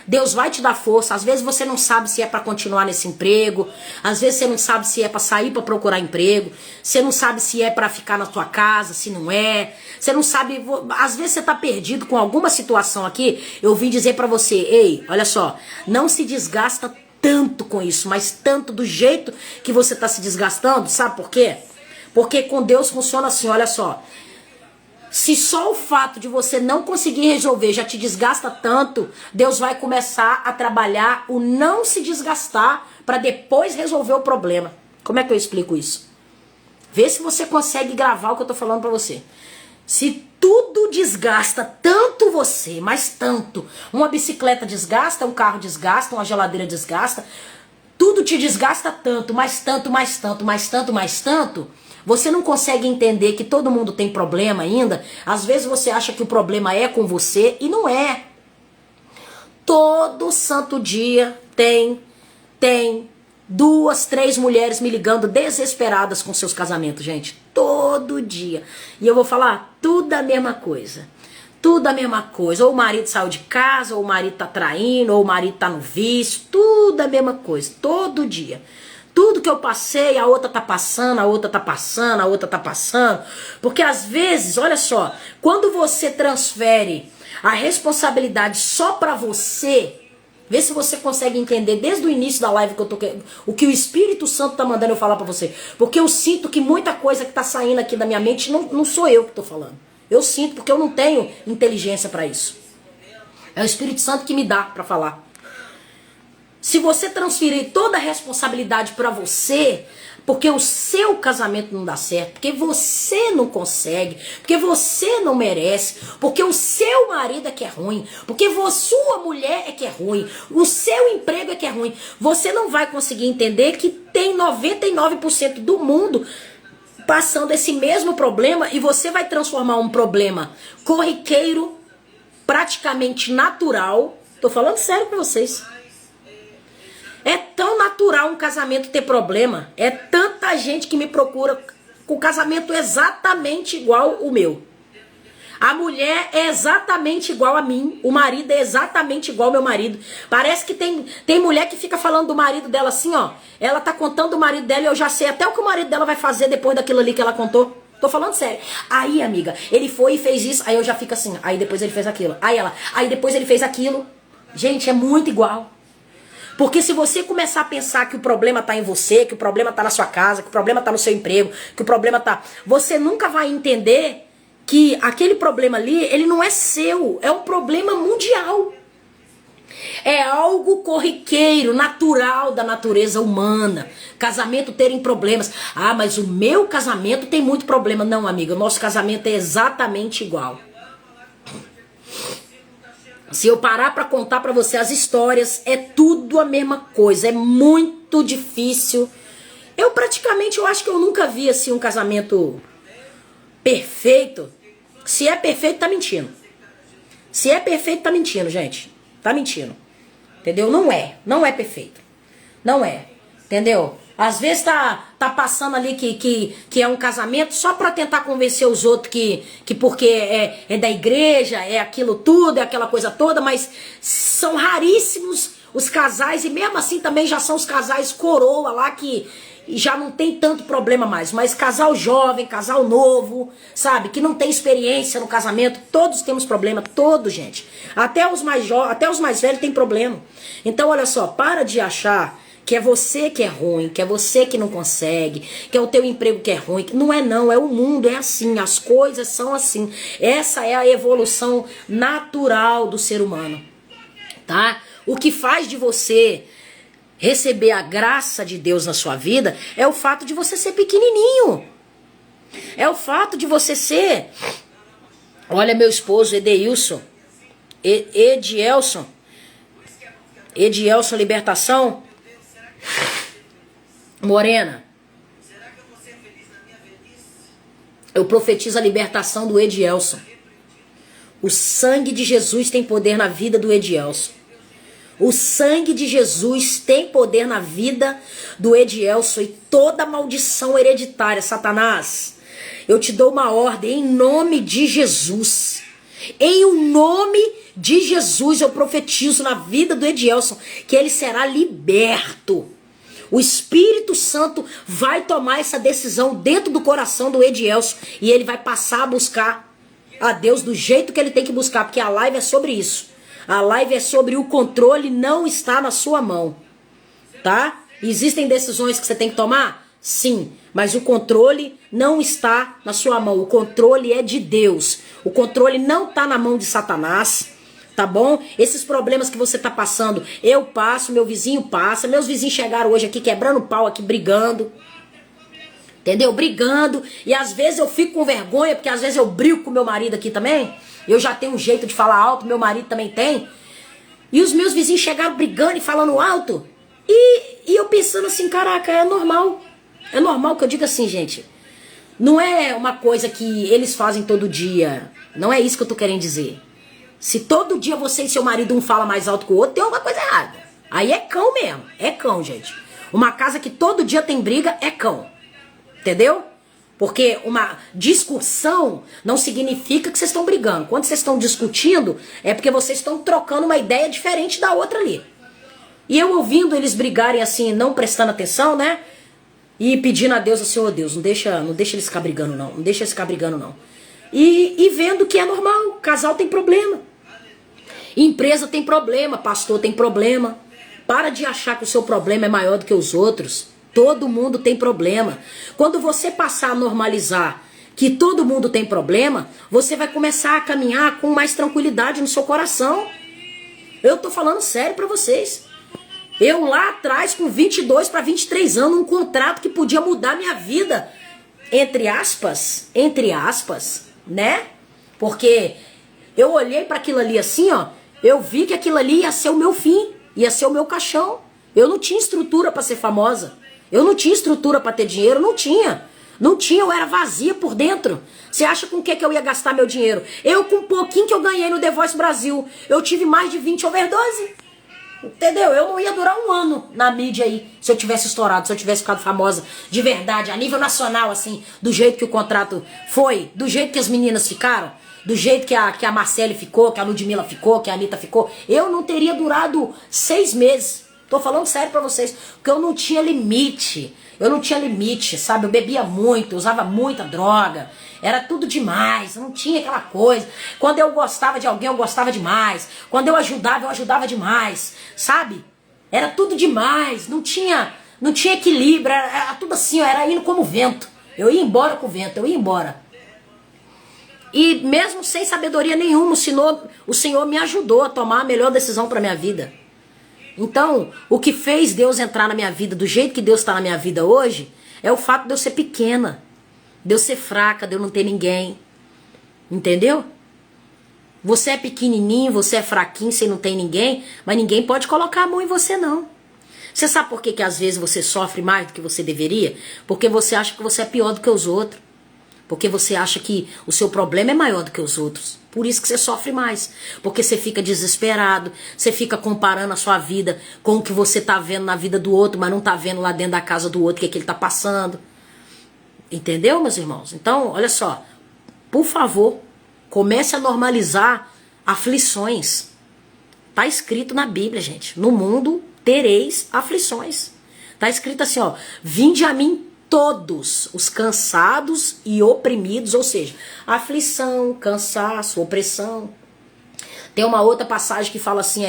S1: Deus vai te dar força. Às vezes você não sabe se é para continuar nesse emprego. Às vezes você não sabe se é para sair para procurar emprego. Você não sabe se é para ficar na sua casa, se não é. Você não sabe. Às vezes você tá perdido com alguma situação aqui. Eu vim dizer para você, ei, olha só, não se desgasta tanto com isso, mas tanto do jeito que você tá se desgastando. Sabe por quê? Porque com Deus funciona assim, olha só. Se só o fato de você não conseguir resolver já te desgasta tanto, Deus vai começar a trabalhar o não se desgastar para depois resolver o problema. Como é que eu explico isso? Vê se você consegue gravar o que eu tô falando para você. Se tudo desgasta tanto você, mas tanto, uma bicicleta desgasta, um carro desgasta, uma geladeira desgasta, tudo te desgasta tanto, mais tanto, mais tanto, mais tanto, mais tanto. Você não consegue entender que todo mundo tem problema ainda. Às vezes você acha que o problema é com você e não é. Todo santo dia tem 2, 3 mulheres me ligando desesperadas com seus casamentos, gente. todo dia. E eu vou falar tudo a mesma coisa. Tudo a mesma coisa. Ou o marido saiu de casa, ou o marido tá traindo, ou o marido tá no vício. Tudo a mesma coisa. Todo dia. Tudo que eu passei, a outra tá passando, a outra tá passando, a outra tá passando. Porque às vezes, olha só, quando você transfere a responsabilidade só pra você, vê se você consegue entender desde o início da live que eu tô, o que o Espírito Santo tá mandando eu falar pra você. Porque eu sinto que muita coisa que tá saindo aqui da minha mente não sou eu que tô falando. Eu sinto porque eu não tenho inteligência pra isso. É o Espírito Santo que me dá pra falar. Se você transferir toda a responsabilidade pra você, porque o seu casamento não dá certo, porque você não consegue, porque você não merece, porque o seu marido é que é ruim, porque sua mulher é que é ruim, o seu emprego é que é ruim, você não vai conseguir entender que tem 99% do mundo passando esse mesmo problema e você vai transformar um problema corriqueiro, praticamente natural. Tô falando sério com vocês. É tão natural um casamento ter problema. É tanta gente que me procura com casamento exatamente igual o meu. A mulher é exatamente igual a mim. O marido é exatamente igual ao meu marido. Parece que tem mulher que fica falando do marido dela assim, ó. Ela tá contando do marido dela e eu já sei até o que o marido dela vai fazer depois daquilo ali que ela contou. Tô falando sério. Aí, amiga, ele foi e fez isso. Aí eu já fico assim. Aí depois ele fez aquilo. Aí depois ele fez aquilo. Gente, é muito igual. Porque se você começar a pensar que o problema tá em você, que o problema tá na sua casa, que o problema tá no seu emprego, que o problema tá... Você nunca vai entender que aquele problema ali, ele não é seu, é um problema mundial. É algo corriqueiro, natural da natureza humana. Casamento terem problemas. Ah, mas o meu casamento tem muito problema. Não, amiga, o nosso casamento é exatamente igual. Se eu parar pra contar pra você as histórias, é tudo a mesma coisa. É muito difícil. Eu acho que eu nunca vi assim um casamento perfeito. Se é perfeito, tá mentindo. Se é perfeito, tá mentindo, gente. Tá mentindo. Entendeu? Não é perfeito. Não é. Entendeu? Às vezes tá passando ali que é um casamento só pra tentar convencer os outros que porque é da igreja, é aquilo tudo, é aquela coisa toda, mas são raríssimos os casais, e mesmo assim também já são os casais coroa lá que já não tem tanto problema mais. Mas casal jovem, casal novo, sabe, que não tem experiência no casamento, todos temos problema, todos, gente. Até os mais velhos têm problema. Então, olha só, para de achar que é você que é ruim, que é você que não consegue, que é o teu emprego que é ruim. Não é não, é o mundo, é assim, as coisas são assim. Essa é a evolução natural do ser humano, tá? O que faz de você receber a graça de Deus na sua vida é o fato de você ser pequenininho. É o fato de você ser... Olha meu esposo, Edielson, Libertação, Morena, eu profetizo a libertação do Edielson. O sangue de Jesus tem poder na vida do Edielson. O sangue de Jesus tem poder na vida do Edielson. E toda maldição hereditária, Satanás, eu te dou uma ordem em nome de Jesus. Em o nome de Jesus eu profetizo na vida do Edielson que ele será liberto. O Espírito Santo vai tomar essa decisão dentro do coração do Edielson e ele vai passar a buscar a Deus do jeito que ele tem que buscar, porque a live é sobre isso. A live é sobre o controle não está na sua mão, tá? Existem decisões que você tem que tomar? Sim, mas o controle não está na sua mão. O controle é de Deus. O controle não está na mão de Satanás, tá bom? Esses problemas que você tá passando, eu passo, meu vizinho passa. Meus vizinhos chegaram hoje aqui quebrando pau aqui, brigando. Entendeu? Brigando. E às vezes eu fico com vergonha, porque às vezes eu brigo com meu marido aqui também. Eu já tenho um jeito de falar alto, meu marido também tem. E os meus vizinhos chegaram brigando e falando alto. E eu pensando assim, caraca, é normal. É normal que eu diga assim, gente. Não é uma coisa que eles fazem todo dia. Não é isso que eu tô querendo dizer. Se todo dia você e seu marido um fala mais alto que o outro, tem alguma coisa errada. Aí é cão mesmo. É cão, gente. Uma casa que todo dia tem briga é cão. Entendeu?
S2: Porque uma discussão não significa que vocês estão brigando. Quando vocês estão discutindo, é porque vocês estão trocando uma ideia diferente da outra ali. E eu ouvindo eles brigarem assim, não prestando atenção, né? E pedindo a Deus, assim, oh Deus, não deixa eles ficar brigando não. Não deixa eles ficar brigando não. E vendo que é normal, casal tem problema. Empresa tem problema, pastor tem problema. Para de achar que o seu problema é maior do que os outros. Todo mundo tem problema. Quando você passar a normalizar que todo mundo tem problema, você vai começar a caminhar com mais tranquilidade no seu coração. Eu tô falando sério pra vocês. Eu lá atrás, com 22 para 23 anos, um contrato que podia mudar minha vida. Entre aspas, né? Porque eu olhei para aquilo ali assim, ó. Eu vi que aquilo ali ia ser o meu fim, ia ser o meu caixão. Eu não tinha estrutura para ser famosa. Eu não tinha estrutura para ter dinheiro, não tinha. Não tinha, eu era vazia por dentro. Você acha com o que eu ia gastar meu dinheiro? Eu, com um pouquinho que eu ganhei no The Voice Brasil, eu tive mais de 20 overdose. Entendeu? Eu não ia durar um ano na mídia aí, se eu tivesse estourado, se eu tivesse ficado famosa de verdade, a nível nacional, assim, do jeito que o contrato foi, do jeito que as meninas ficaram, do jeito que a Marcele ficou, que a Ludmilla ficou, que a Anitta ficou. Eu não teria durado 6 meses. Tô falando sério pra vocês, porque eu não tinha limite. Eu não tinha limite, sabe? Eu bebia muito, usava muita droga. Era tudo demais, não tinha aquela coisa. Quando eu gostava de alguém, eu gostava demais. Quando eu ajudava demais, sabe? Era tudo demais, não tinha equilíbrio, era tudo assim, era indo como vento. Eu ia embora com o vento, eu ia embora. E mesmo sem sabedoria nenhuma, o Senhor me ajudou a tomar a melhor decisão para minha vida. Então, o que fez Deus entrar na minha vida do jeito que Deus está na minha vida hoje, é o fato de eu ser pequena, de eu ser fraca, de eu não ter ninguém. Entendeu? Você é pequenininho, você é fraquinho, você não tem ninguém, mas ninguém pode colocar a mão em você não. Você sabe por que às vezes você sofre mais do que você deveria? Porque você acha que você é pior do que os outros. Porque você acha que o seu problema é maior do que os outros. Por isso que você sofre mais. Porque você fica desesperado, você fica comparando a sua vida com o que você tá vendo na vida do outro, mas não tá vendo lá dentro da casa do outro o que ele tá passando. Entendeu, meus irmãos? Então, olha só. Por favor, comece a normalizar aflições. Tá escrito na Bíblia, gente. No mundo tereis aflições. Tá escrito assim, ó. Vinde a mim todos os cansados e oprimidos, ou seja, aflição, cansaço, opressão. Tem uma outra passagem que fala assim,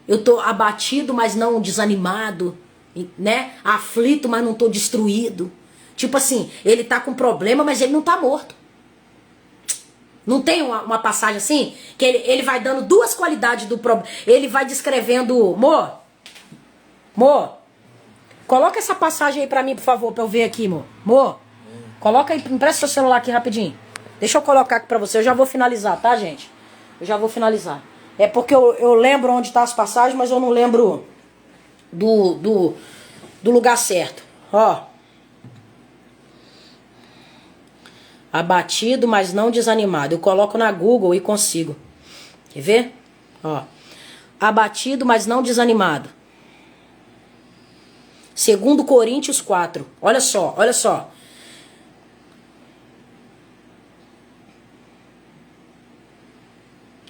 S2: eu tô abatido, mas não desanimado, né? Aflito, mas não tô destruído. Tipo assim, ele tá com problema, mas ele não tá morto. Não tem uma passagem assim, que ele vai dando duas qualidades do problema. Ele vai descrevendo, Mo, coloca essa passagem aí pra mim, por favor, pra eu ver aqui, Mo. Coloca aí, empresta seu celular aqui rapidinho. Deixa eu colocar aqui pra você, eu já vou finalizar, tá, gente? Eu já vou finalizar. É porque eu lembro onde tá as passagens, mas eu não lembro do lugar certo. Ó. Abatido, mas não desanimado. Eu coloco na Google e consigo. Quer ver? Ó. Abatido, mas não desanimado. 2 Coríntios 4. Olha só, olha só.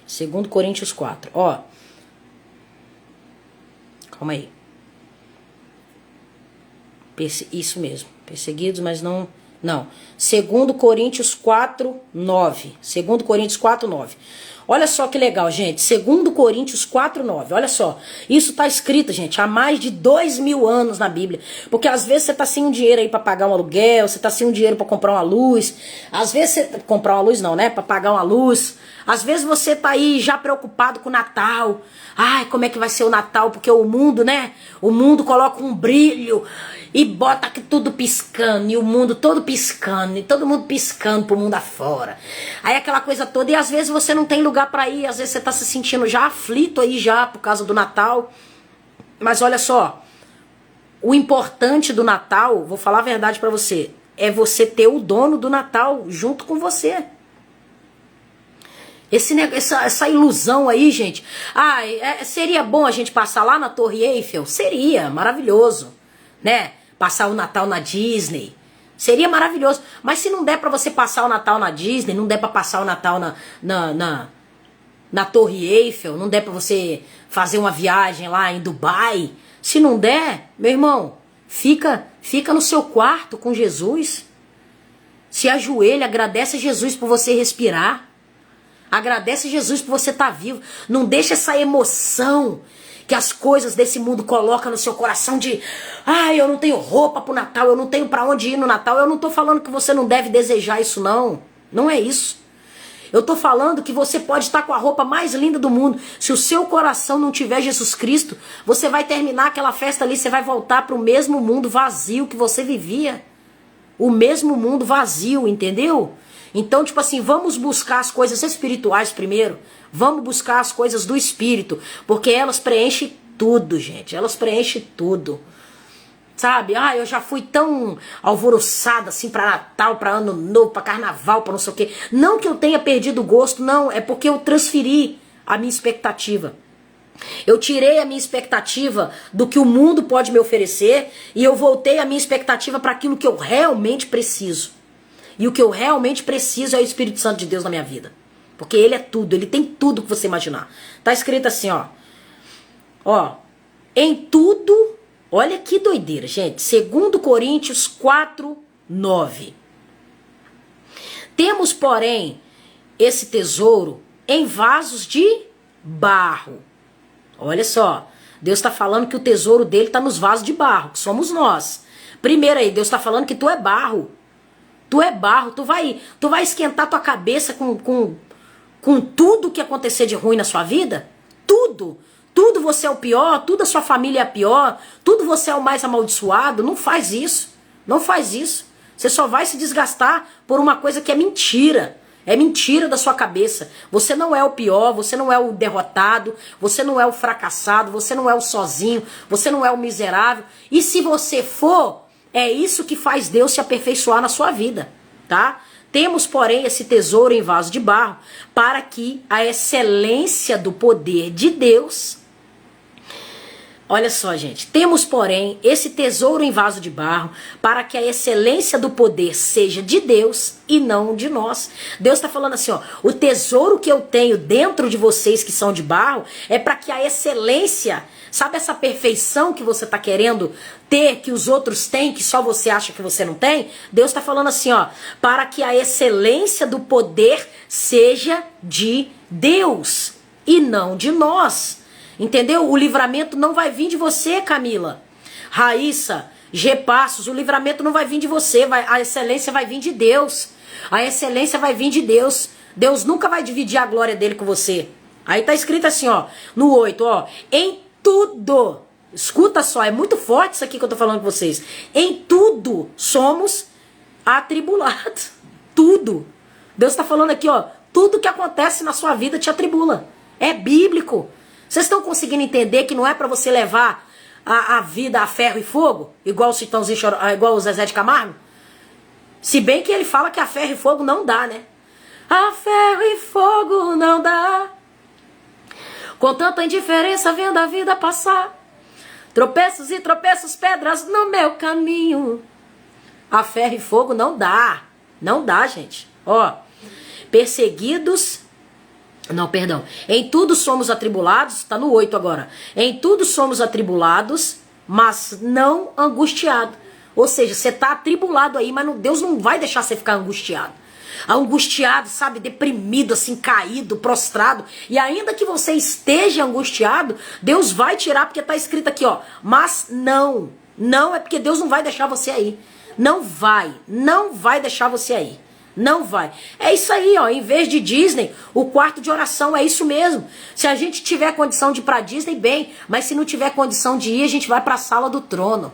S2: Segundo Coríntios 4. Ó. Calma aí. Isso mesmo. Perseguidos, mas não... Não. 2 Coríntios 4, 9. 2 Coríntios 4, 9. Olha só que legal, gente. 2 Coríntios 4, 9. Olha só. Isso tá escrito, gente, há mais de 2000 anos na Bíblia. Porque às vezes você tá sem um dinheiro aí pra pagar um aluguel, você tá sem um dinheiro pra comprar uma luz. Às vezes você... Comprar uma luz não, né? Pra pagar uma luz. Às vezes você tá aí já preocupado com o Natal. Ai, como é que vai ser o Natal? Porque o mundo, né? O mundo coloca um brilho e bota tudo piscando, e o mundo todo piscando, e todo mundo piscando pro mundo afora. Aí aquela coisa toda, e às vezes você não tem lugar pra ir, às vezes você tá se sentindo já aflito aí já por causa do Natal. Mas olha só, o importante do Natal, vou falar a verdade pra você, é você ter o dono do Natal junto com você. Essa ilusão aí, gente. Seria bom a gente passar lá na Torre Eiffel? Seria, maravilhoso, né? Passar o Natal na Disney, Seria maravilhoso. Mas se não der pra você passar o Natal na Disney, não der pra passar o Natal na Torre Eiffel, não der pra você fazer uma viagem lá em Dubai, se não der, meu irmão, fica no seu quarto com Jesus. Se ajoelha, agradece a Jesus por você respirar. Agradece a Jesus por você estar vivo. Não deixa essa emoção que as coisas desse mundo colocam no seu coração de eu não tenho roupa pro Natal, eu não tenho pra onde ir no Natal. Eu não tô falando que você não deve desejar isso, não. Não é isso. Eu tô falando que você pode estar com a roupa mais linda do mundo. Se o seu coração não tiver Jesus Cristo, você vai terminar aquela festa ali, você vai voltar pro mesmo mundo vazio que você vivia. O mesmo mundo vazio, entendeu? Então, tipo assim, vamos buscar as coisas espirituais primeiro. Vamos buscar as coisas do Espírito. Porque elas preenchem tudo, gente. Elas preenchem tudo. Sabe? Eu já fui tão alvoroçada assim pra Natal, pra Ano Novo, pra Carnaval, pra não sei o quê. Não que eu tenha perdido o gosto, não. É porque eu transferi a minha expectativa. Eu tirei a minha expectativa do que o mundo pode me oferecer e eu voltei a minha expectativa para aquilo que eu realmente preciso. E o que eu realmente preciso é o Espírito Santo de Deus na minha vida. Porque ele é tudo, ele tem tudo que você imaginar. Tá escrito assim, em tudo, olha que doideira, gente. 2 Coríntios 4, 9. Temos, porém, esse tesouro em vasos de barro. Olha só, Deus está falando que o tesouro dele está nos vasos de barro, que somos nós. Primeiro aí, Deus está falando que tu é barro. Tu é barro, tu vai esquentar tua cabeça com tudo que acontecer de ruim na sua vida? Tudo. Tudo você é o pior, tudo a sua família é a pior, tudo você é o mais amaldiçoado. Não faz isso. Não faz isso. Você só vai se desgastar por uma coisa que é mentira. É mentira da sua cabeça. Você não é o pior, você não é o derrotado, você não é o fracassado, você não é o sozinho, você não é o miserável. E se você for, é isso que faz Deus se aperfeiçoar na sua vida, tá? Temos, porém, esse tesouro em vaso de barro, para que a excelência do poder de Deus... Olha só, gente. Temos, porém, esse tesouro em vaso de barro, para que a excelência do poder seja de Deus e não de nós. Deus está falando assim, o tesouro que eu tenho dentro de vocês que são de barro, é para que a excelência, sabe essa perfeição que você está querendo ter, que os outros têm, que só você acha que você não tem? Deus está falando assim, para que a excelência do poder seja de Deus e não de nós. Entendeu? O livramento não vai vir de você, Camila. Raíssa, G Passos, o livramento não vai vir de você, a excelência vai vir de Deus. A excelência vai vir de Deus. Deus nunca vai dividir a glória dele com você. Aí tá escrito assim, no 8, em tudo. Escuta só, é muito forte isso aqui que eu tô falando com vocês. Em tudo somos atribulados. Tudo. Deus tá falando aqui, tudo que acontece na sua vida te atribula. É bíblico. Vocês estão conseguindo entender que não é para você levar a vida a ferro e fogo? Igual o Chitãozinho, igual o Zezé de Camargo? Se bem que ele fala que a ferro e fogo não dá, né? A ferro e fogo não dá. Com tanta indiferença vendo a vida passar. Tropeços e tropeços, pedras no meu caminho. A ferro e fogo não dá. Não dá, gente. Perseguidos... Não, perdão. Em tudo somos atribulados, tá no 8 agora. Em tudo somos atribulados, mas não angustiados. Ou seja, você tá atribulado aí, mas Deus não vai deixar você ficar angustiado. Angustiado, sabe, deprimido, assim, caído, prostrado. E ainda que você esteja angustiado, Deus vai tirar, porque tá escrito aqui, mas não. Não é porque Deus não vai deixar você aí. Não vai deixar você aí. Não vai. É isso aí, em vez de Disney, o quarto de oração é isso mesmo. Se a gente tiver condição de ir pra Disney, bem, mas se não tiver condição de ir, a gente vai pra sala do trono.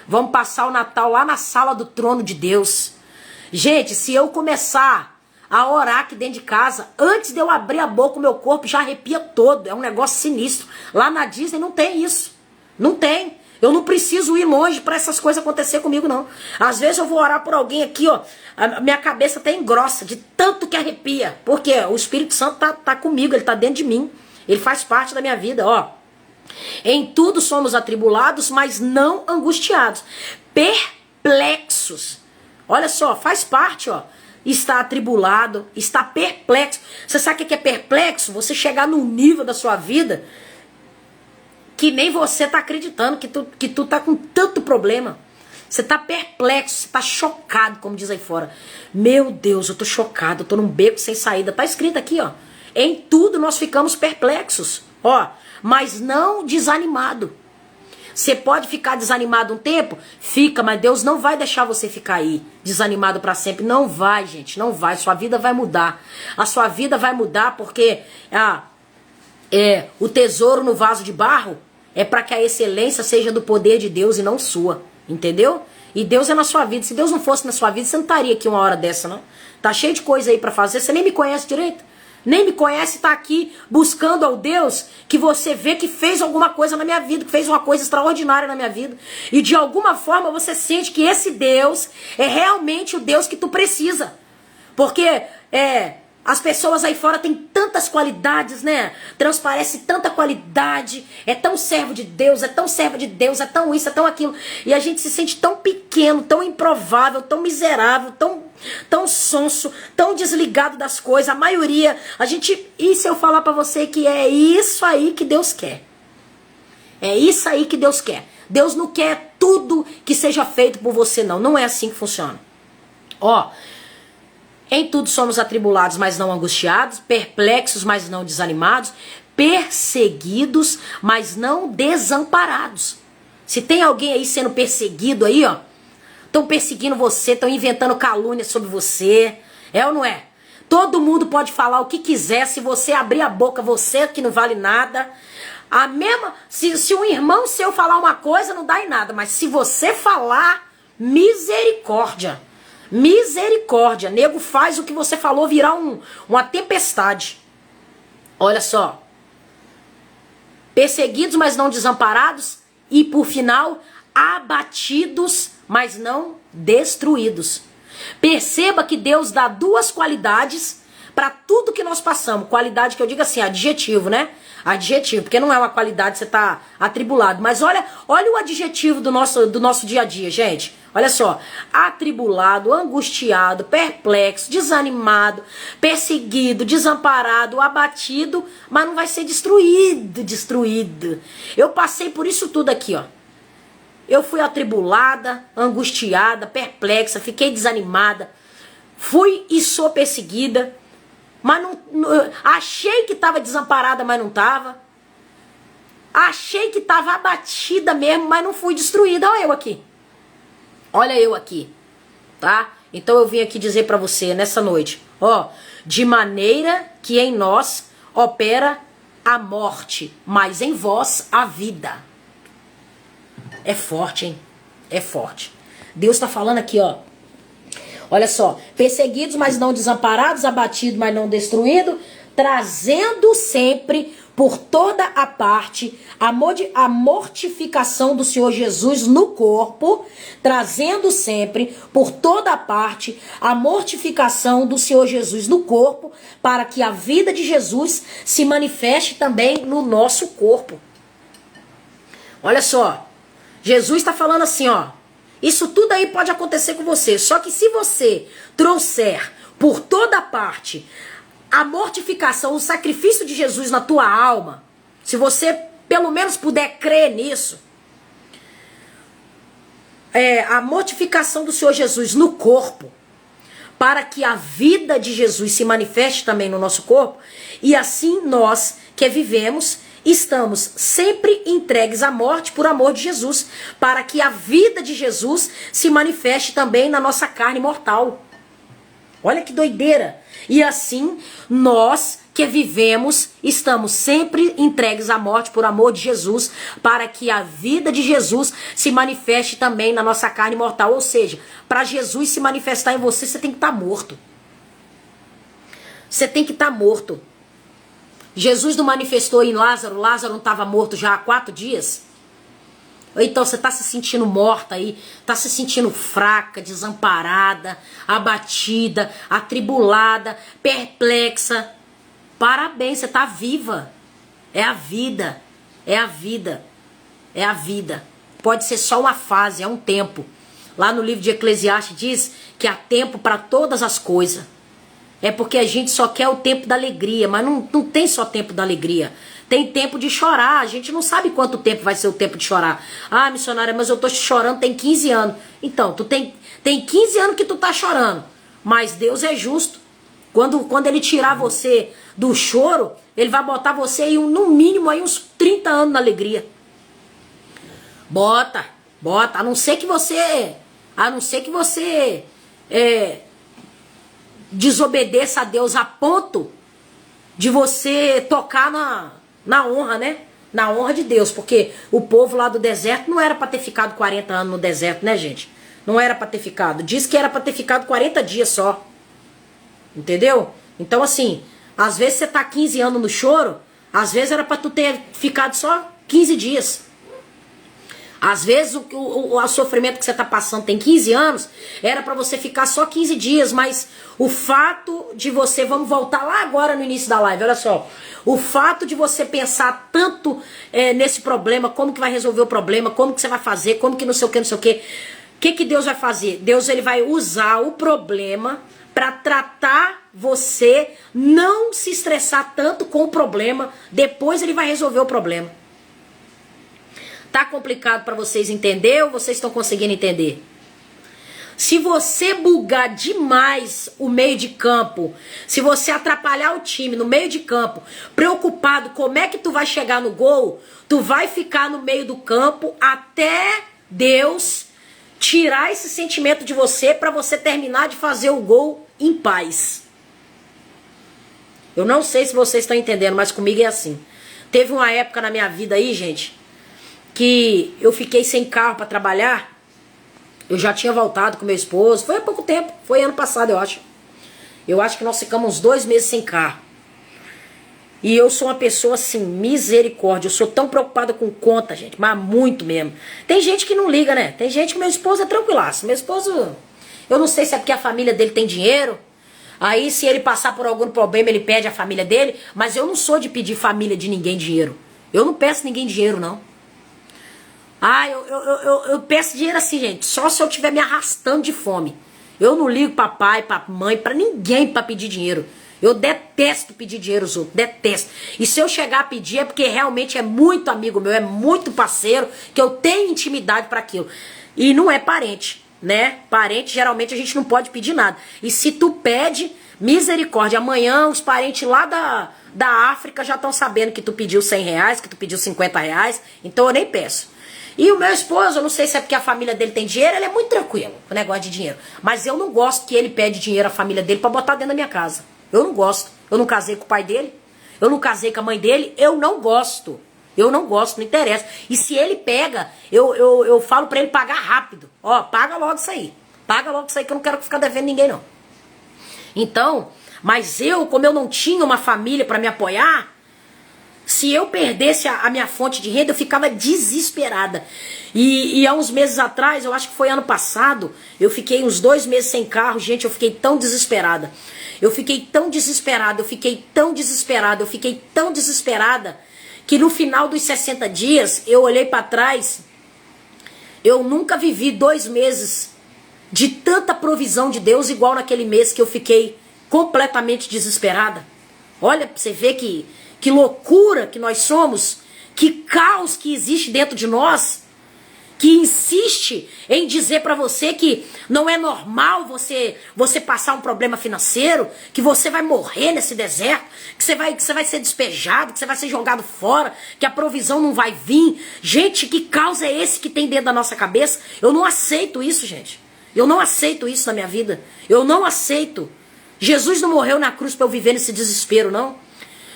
S2: Vamos passar o Natal lá na sala do trono de Deus. Gente, se eu começar a orar aqui dentro de casa, antes de eu abrir a boca, o meu corpo já arrepia todo. É um negócio sinistro. Lá na Disney não tem isso. Não tem. Eu não preciso ir longe para essas coisas acontecer comigo, não. Às vezes eu vou orar por alguém aqui, a minha cabeça até engrossa de tanto que arrepia. Porque o Espírito Santo tá comigo, ele tá dentro de mim. Ele faz parte da minha vida, Em tudo somos atribulados, mas não angustiados. Perplexos. Olha só, faz parte, ó. Está atribulado, está perplexo. Você sabe o que é perplexo? Você chegar num nível da sua vida que nem você tá acreditando que tu tá com tanto problema. Você tá perplexo, você tá chocado, como diz aí fora. Meu Deus, eu tô chocado, eu tô num beco sem saída. Tá escrito aqui, ó. Em tudo nós ficamos perplexos, ó, mas não desanimado. Você pode ficar desanimado um tempo? Fica, mas Deus não vai deixar você ficar aí desanimado para sempre. Não vai, gente, não vai. Sua vida vai mudar. A sua vida vai mudar porque o tesouro no vaso de barro é para que a excelência seja do poder de Deus e não sua. Entendeu? E Deus é na sua vida. Se Deus não fosse na sua vida, você não estaria aqui uma hora dessa, não. Tá cheio de coisa aí para fazer. Você nem me conhece direito. Nem me conhece, tá aqui buscando ao Deus que você vê que fez alguma coisa na minha vida, que fez uma coisa extraordinária na minha vida. E de alguma forma você sente que esse Deus é realmente o Deus que tu precisa. Porque as pessoas aí fora têm tantas qualidades, né? Transparece tanta qualidade. É tão servo de Deus, é tão servo de Deus, é tão isso, é tão aquilo. E a gente se sente tão pequeno, tão improvável, tão miserável, tão sonso, tão desligado das coisas. A maioria, e se eu falar pra você que é isso aí que Deus quer? É isso aí que Deus quer. Deus não quer tudo que seja feito por você, não. Não é assim que funciona. Ó, em tudo somos atribulados, mas não angustiados, perplexos, mas não desanimados, perseguidos, mas não desamparados. Se tem alguém aí sendo perseguido aí, ó, estão perseguindo você, estão inventando calúnia sobre você, é ou não é? Todo mundo pode falar o que quiser, se você abrir a boca, você que não vale nada. A mesma, se um irmão seu falar uma coisa, não dá em nada, mas se você falar, misericórdia. Misericórdia, nego faz o que você falou virar uma tempestade. Olha só. Perseguidos, mas não desamparados. E por final, abatidos, mas não destruídos. Perceba que Deus dá duas qualidades para tudo que nós passamos. Qualidade que eu digo assim, adjetivo, né? Adjetivo, porque não é uma qualidade você tá atribulado. Mas olha o adjetivo do nosso dia a dia, gente. Olha só, atribulado, angustiado, perplexo, desanimado, perseguido, desamparado, abatido, mas não vai ser destruído. Eu passei por isso tudo aqui, ó. Eu fui atribulada, angustiada, perplexa, fiquei desanimada, fui e sou perseguida, mas achei que estava desamparada, mas não estava. Achei que estava abatida mesmo, mas não fui destruída. Olha eu aqui. Olha eu aqui, tá? Então eu vim aqui dizer pra você nessa noite, ó, de maneira que em nós opera a morte, mas em vós a vida. É forte, hein? É forte. Deus tá falando aqui, ó. Olha só, perseguidos, mas não desamparados, abatidos, mas não destruídos, trazendo sempre por toda a parte a mortificação do Senhor Jesus no corpo, trazendo sempre por toda a parte a mortificação do Senhor Jesus no corpo, para que a vida de Jesus se manifeste também no nosso corpo. Olha só, Jesus está falando assim, ó, isso tudo aí pode acontecer com você, só que se você trouxer por toda a parte a mortificação, o sacrifício de Jesus na tua alma, se você pelo menos puder crer nisso, a mortificação do Senhor Jesus no corpo, para que a vida de Jesus se manifeste também no nosso corpo, e assim nós que vivemos, estamos sempre entregues à morte por amor de Jesus, para que a vida de Jesus se manifeste também na nossa carne mortal. Olha que doideira! E assim, nós que vivemos, estamos sempre entregues à morte por amor de Jesus, para que a vida de Jesus se manifeste também na nossa carne mortal. Ou seja, para Jesus se manifestar em você, você tem que estar morto. Você tem que estar morto. Jesus não manifestou em Lázaro, Lázaro não estava morto já há 4 dias? Então você está se sentindo morta aí, está se sentindo fraca, desamparada, abatida, atribulada, perplexa. Parabéns, você está viva. É a vida, é a vida, é a vida. Pode ser só uma fase, é um tempo. Lá no livro de Eclesiastes diz que há tempo para todas as coisas. É porque a gente só quer o tempo da alegria, mas não tem só tempo da alegria. Tem tempo de chorar, a gente não sabe quanto tempo vai ser o tempo de chorar. Ah, missionária, mas eu tô chorando tem 15 anos. Então, tu tem 15 anos que tu tá chorando, mas Deus é justo. Quando ele tirar você do choro, ele vai botar você aí, no mínimo aí uns 30 anos na alegria. Bota, a não ser que você desobedeça a Deus a ponto de você tocar na honra, né? Na honra de Deus, porque o povo lá do deserto não era para ter ficado 40 anos no deserto, né, gente? Não era para ter ficado. Diz que era para ter ficado 40 dias só. Entendeu? Então, assim, às vezes você tá 15 anos no choro, às vezes era para tu ter ficado só 15 dias. Às vezes o sofrimento que você tá passando tem 15 anos, era para você ficar só 15 dias, mas o fato de você, vamos voltar lá agora no início da live, olha só, o fato de você pensar tanto nesse problema, como que vai resolver o problema, como que você vai fazer, como que não sei o que, o que Deus vai fazer? Deus, ele vai usar o problema para tratar você não se estressar tanto com o problema, depois ele vai resolver o problema. Tá complicado para vocês entender ou vocês estão conseguindo entender? Se você bugar demais o meio de campo, se você atrapalhar o time no meio de campo, preocupado como é que tu vai chegar no gol, tu vai ficar no meio do campo até Deus tirar esse sentimento de você para você terminar de fazer o gol em paz. Eu não sei se vocês estão entendendo, mas comigo é assim. Teve uma época na minha vida aí, gente, que eu fiquei sem carro para trabalhar. Eu já tinha voltado com meu esposo. Foi há pouco tempo. Foi ano passado, eu acho. Eu acho que nós ficamos uns 2 meses sem carro. E eu sou uma pessoa assim, misericórdia. Eu sou tão preocupada com conta, gente. Mas muito mesmo. Tem gente que não liga, né? Tem gente que meu esposo é tranquilaço. Meu esposo, eu não sei se é porque a família dele tem dinheiro. Aí se ele passar por algum problema, ele pede a família dele. Mas eu não sou de pedir família de ninguém dinheiro. Eu não peço ninguém dinheiro, não. Ah, eu peço dinheiro assim, gente, só se eu estiver me arrastando de fome. Eu não ligo pra pai, pra mãe, pra ninguém pra pedir dinheiro. Eu detesto pedir dinheiro aos outros, detesto. E se eu chegar a pedir é porque realmente é muito amigo meu, é muito parceiro, que eu tenho intimidade pra aquilo. E não é parente, né? Parente, geralmente, a gente não pode pedir nada. E se tu pede, misericórdia, amanhã os parentes lá da África já estão sabendo que tu pediu 100 reais, que tu pediu 50 reais, então eu nem peço. E o meu esposo, eu não sei se é porque a família dele tem dinheiro, ele é muito tranquilo com o negócio de dinheiro. Mas eu não gosto que ele pede dinheiro à família dele pra botar dentro da minha casa. Eu não gosto. Eu não casei com o pai dele, eu não casei com a mãe dele, eu não gosto. Eu não gosto, não interessa. E se ele pega, eu falo pra ele pagar rápido. Ó, paga logo isso aí. Paga logo isso aí que eu não quero ficar devendo ninguém, não. Então, mas eu, como eu não tinha uma família pra me apoiar, se eu perdesse a minha fonte de renda, eu ficava desesperada. E há uns meses atrás, eu acho que foi ano passado, eu fiquei uns 2 meses sem carro. Gente, eu fiquei tão desesperada. Eu fiquei tão desesperada, que no final dos 60 dias, eu olhei pra trás, eu nunca vivi 2 meses de tanta provisão de Deus igual naquele mês que eu fiquei completamente desesperada. Olha, pra você ver que loucura que nós somos, que caos que existe dentro de nós, que insiste em dizer pra você que não é normal você passar um problema financeiro, que você vai morrer nesse deserto, que você vai ser despejado, que você vai ser jogado fora, que a provisão não vai vir. Gente, que caos é esse que tem dentro da nossa cabeça? Eu não aceito isso, gente. Eu não aceito isso na minha vida. Eu não aceito. Jesus não morreu na cruz pra eu viver nesse desespero, não.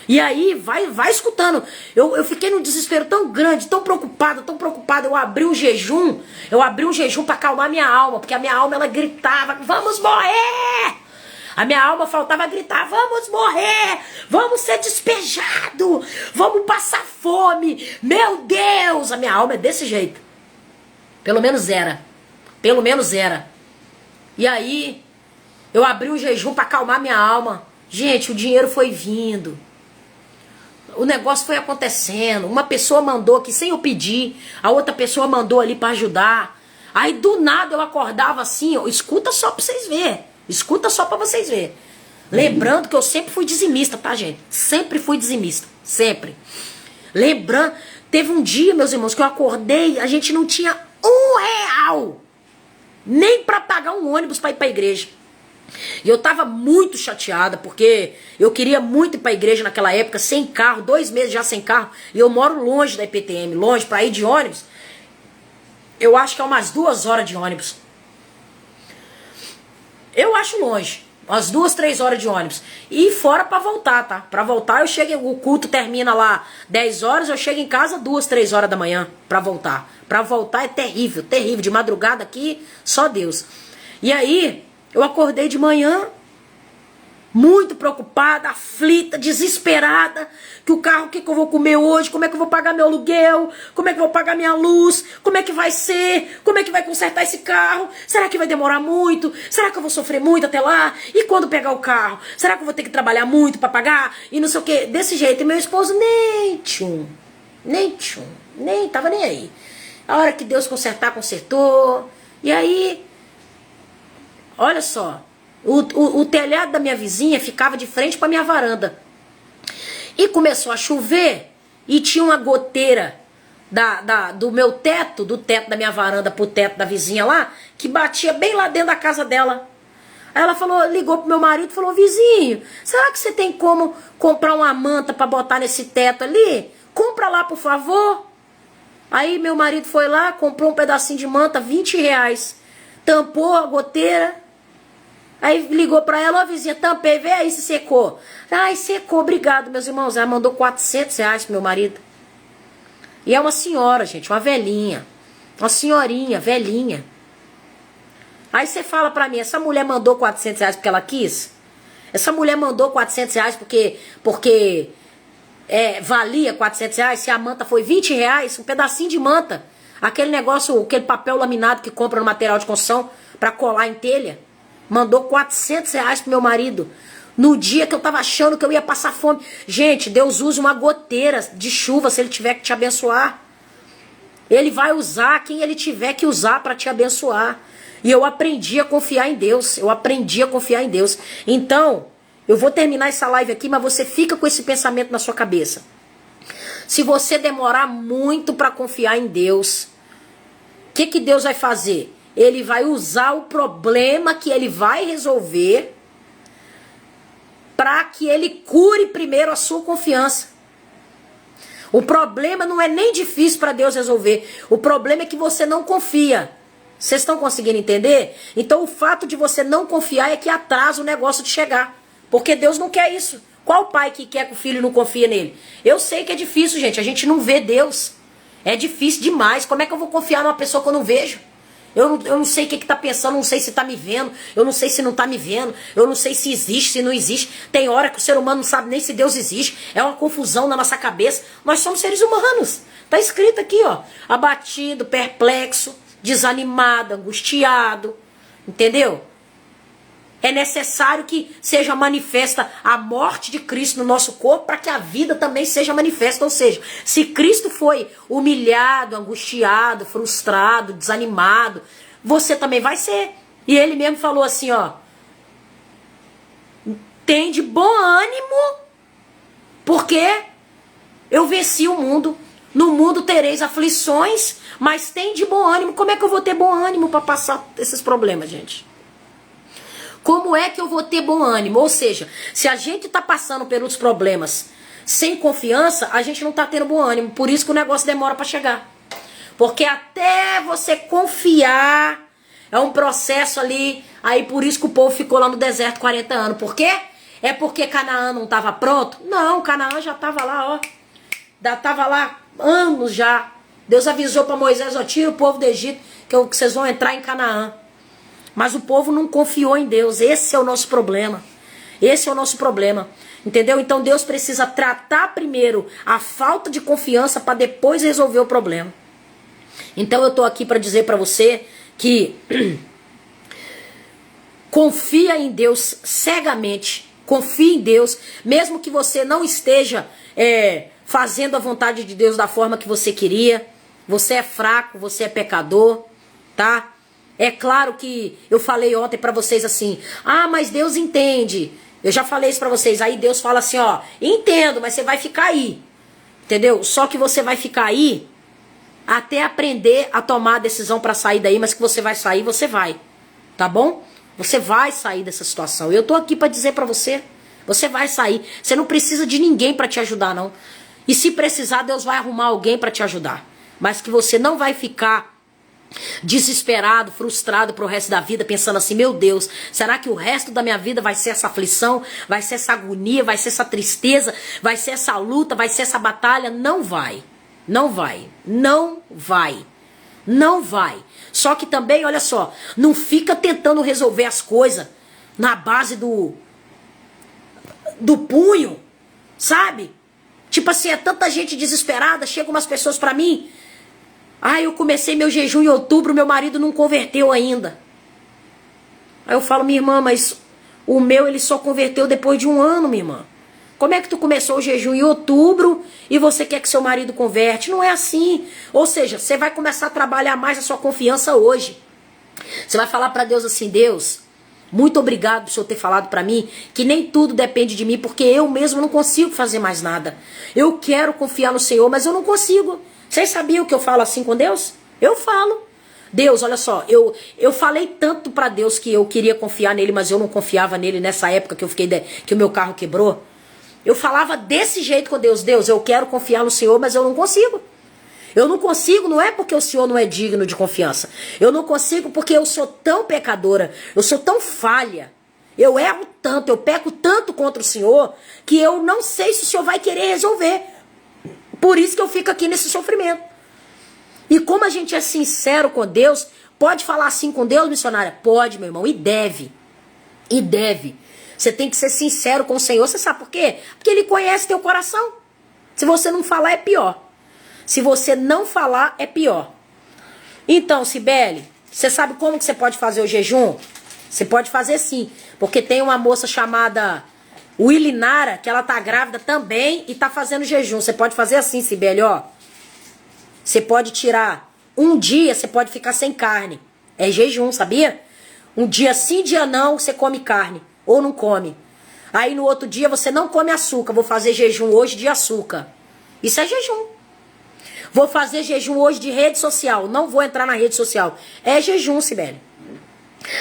S2: E aí, vai escutando. Eu fiquei num desespero tão grande, tão preocupada. Eu abri um jejum pra acalmar minha alma, porque a minha alma, ela gritava, vamos morrer! A minha alma faltava gritar, vamos morrer! Vamos ser despejados! Vamos passar fome! Meu Deus! A minha alma é desse jeito. Pelo menos era. E aí, eu abri um jejum pra acalmar minha alma. Gente, o dinheiro foi vindo. O negócio foi acontecendo. Uma pessoa mandou aqui sem eu pedir. A outra pessoa mandou ali para ajudar. Aí do nada eu acordava assim, ó, escuta só pra vocês verem. Escuta só pra vocês verem. Lembrando que eu sempre fui dizimista, tá, gente? Sempre fui dizimista. Sempre. Lembrando, teve um dia, meus irmãos, que eu acordei, a gente não tinha R$1. Nem pra pagar um ônibus pra ir pra igreja. E eu tava muito chateada, porque eu queria muito ir pra igreja naquela época, sem carro, 2 meses já sem carro. E eu moro longe da IPTM, longe, pra ir de ônibus. Eu acho que é umas 2 horas de ônibus. Eu acho longe. Umas 2, 3 horas de ônibus. E fora pra voltar, tá? Pra voltar eu chego, o culto termina lá 10 horas, eu chego em casa 2, 3 horas da manhã pra voltar. Pra voltar é terrível, terrível. De madrugada aqui, só Deus. E aí, eu acordei de manhã, muito preocupada, aflita, desesperada. Que o carro, o que eu vou comer hoje? Como é que eu vou pagar meu aluguel? Como é que eu vou pagar minha luz? Como é que vai ser? Como é que vai consertar esse carro? Será que vai demorar muito? Será que eu vou sofrer muito até lá? E quando pegar o carro? Será que eu vou ter que trabalhar muito pra pagar? E não sei o que. Desse jeito. E meu esposo nem tava nem aí. A hora que Deus consertar, consertou. E aí, olha só. O telhado da minha vizinha ficava de frente para minha varanda. E começou a chover e tinha uma goteira do meu teto, do teto da minha varanda pro teto da vizinha lá, que batia bem lá dentro da casa dela. Aí ela falou, ligou pro meu marido e falou, vizinho, será que você tem como comprar uma manta para botar nesse teto ali? Compra lá, por favor. Aí meu marido foi lá, comprou um pedacinho de manta, R$20. Tampou a goteira. Aí ligou pra ela, ó vizinha, tampei, vê aí se secou. Ai, secou, obrigado, meus irmãos. Ela mandou R$400 pro meu marido. E é uma senhora, gente, uma velhinha. Uma senhorinha, velhinha. Aí você fala pra mim, essa mulher mandou R$400 porque ela quis? Essa mulher mandou R$400 porque valia R$400? Se a manta foi R$20, um pedacinho de manta. Aquele negócio, aquele papel laminado que compra no material de construção pra colar em telha. Mandou R$400 pro meu marido. No dia que eu tava achando que eu ia passar fome. Gente, Deus usa uma goteira de chuva se Ele tiver que te abençoar. Ele vai usar quem Ele tiver que usar para te abençoar. E eu aprendi a confiar em Deus. Eu aprendi a confiar em Deus. Então, eu vou terminar essa live aqui, mas você fica com esse pensamento na sua cabeça. Se você demorar muito para confiar em Deus, o que Deus vai fazer? Ele vai usar o problema que ele vai resolver para que ele cure primeiro a sua confiança. O problema não é nem difícil para Deus resolver. O problema é que você não confia. Vocês estão conseguindo entender? Então o fato de você não confiar é que atrasa o negócio de chegar. Porque Deus não quer isso. Qual pai que quer que o filho não confie nele? Eu sei que é difícil, gente. A gente não vê Deus. É difícil demais. Como é que eu vou confiar numa pessoa que eu não vejo? Eu não sei o que tá pensando, não sei se tá me vendo, eu não sei se não tá me vendo, eu não sei se existe, se não existe. Tem hora que o ser humano não sabe nem se Deus existe, é uma confusão na nossa cabeça. Nós somos seres humanos. Tá escrito aqui, ó, abatido, perplexo, desanimado, angustiado, entendeu? É necessário que seja manifesta a morte de Cristo no nosso corpo para que a vida também seja manifesta. Ou seja, se Cristo foi humilhado, angustiado, frustrado, desanimado, você também vai ser. E ele mesmo falou assim, ó, tem de bom ânimo, porque eu venci o mundo. No mundo tereis aflições, mas tem de bom ânimo. Como é que eu vou ter bom ânimo para passar esses problemas, gente? Como é que eu vou ter bom ânimo? Ou seja, se a gente está passando pelos problemas sem confiança, a gente não está tendo bom ânimo. Por isso que o negócio demora para chegar. Porque até você confiar, é um processo ali. Aí por isso que o povo ficou lá no deserto 40 anos. Por quê? É porque Canaã não estava pronto? Não, Canaã já estava lá, ó. Já estava lá anos já. Deus avisou para Moisés, ó, tira o povo do Egito, que vocês vão entrar em Canaã. Mas o povo não confiou em Deus. Esse é o nosso problema. Esse é o nosso problema. Entendeu? Então Deus precisa tratar primeiro a falta de confiança para depois resolver o problema. Então eu estou aqui para dizer para você que confia em Deus cegamente. Confie em Deus. Mesmo que você não esteja fazendo a vontade de Deus da forma que você queria. Você é fraco, você é pecador. tá? É claro que eu falei ontem pra vocês assim, ah, mas Deus entende. Eu já falei isso pra vocês, aí Deus fala assim, ó, entendo, mas você vai ficar aí, entendeu? Só que você vai ficar aí até aprender a tomar a decisão pra sair daí, mas que você vai sair, você vai, tá bom? Você vai sair dessa situação. Eu tô aqui pra dizer pra você, você vai sair. Você não precisa de ninguém pra te ajudar, não. E se precisar, Deus vai arrumar alguém pra te ajudar. Mas que você não vai ficar desesperado, frustrado pro resto da vida, pensando assim, meu Deus, será que o resto da minha vida vai ser essa aflição, vai ser essa agonia, vai ser essa tristeza, vai ser essa luta, vai ser essa batalha? Não vai, não vai, não vai, não vai. Só que também, olha só, não fica tentando resolver as coisas na base do punho, sabe? Tipo assim, é tanta gente desesperada, chegam umas pessoas pra mim, ah, eu comecei meu jejum em outubro, meu marido não converteu ainda. Aí eu falo, minha irmã, mas o meu ele só converteu depois de 1 ano, minha irmã. Como é que tu começou o jejum em outubro e você quer que seu marido converte? Não é assim. Ou seja, você vai começar a trabalhar mais a sua confiança hoje. Você vai falar pra Deus assim, Deus, muito obrigado por o Senhor ter falado pra mim que nem tudo depende de mim, porque eu mesmo não consigo fazer mais nada. Eu quero confiar no Senhor, mas eu não consigo. Vocês sabiam que eu falo assim com Deus? Eu falo. Deus, olha só, eu falei tanto pra Deus que eu queria confiar nele, mas eu não confiava nele nessa época que eu fiquei que o meu carro quebrou. Eu falava desse jeito com Deus, Deus, eu quero confiar no Senhor, mas eu não consigo. Eu não consigo, não é porque o Senhor não é digno de confiança. Eu não consigo porque eu sou tão pecadora, eu sou tão falha. Eu erro tanto, eu peco tanto contra o Senhor, que eu não sei se o Senhor vai querer resolver. Por isso que eu fico aqui nesse sofrimento. E como a gente é sincero com Deus, pode falar assim com Deus, missionária? Pode, meu irmão, e deve. E deve. Você tem que ser sincero com o Senhor. Você sabe por quê? Porque Ele conhece teu coração. Se você não falar, é pior. Se você não falar, é pior. Então, Cibele, você sabe como que você pode fazer o jejum? Você pode fazer sim. Porque tem uma moça chamada Willinara, que ela tá grávida também e tá fazendo jejum. Você pode fazer assim, Cibele, ó. Você pode tirar 1 dia, você pode ficar sem carne. É jejum, sabia? 1 dia sim, dia não, você come carne. Ou não come. Aí no outro dia você não come açúcar. Vou fazer jejum hoje de açúcar. Isso é jejum. Vou fazer jejum hoje de rede social. Não vou entrar na rede social. É jejum, Cibele.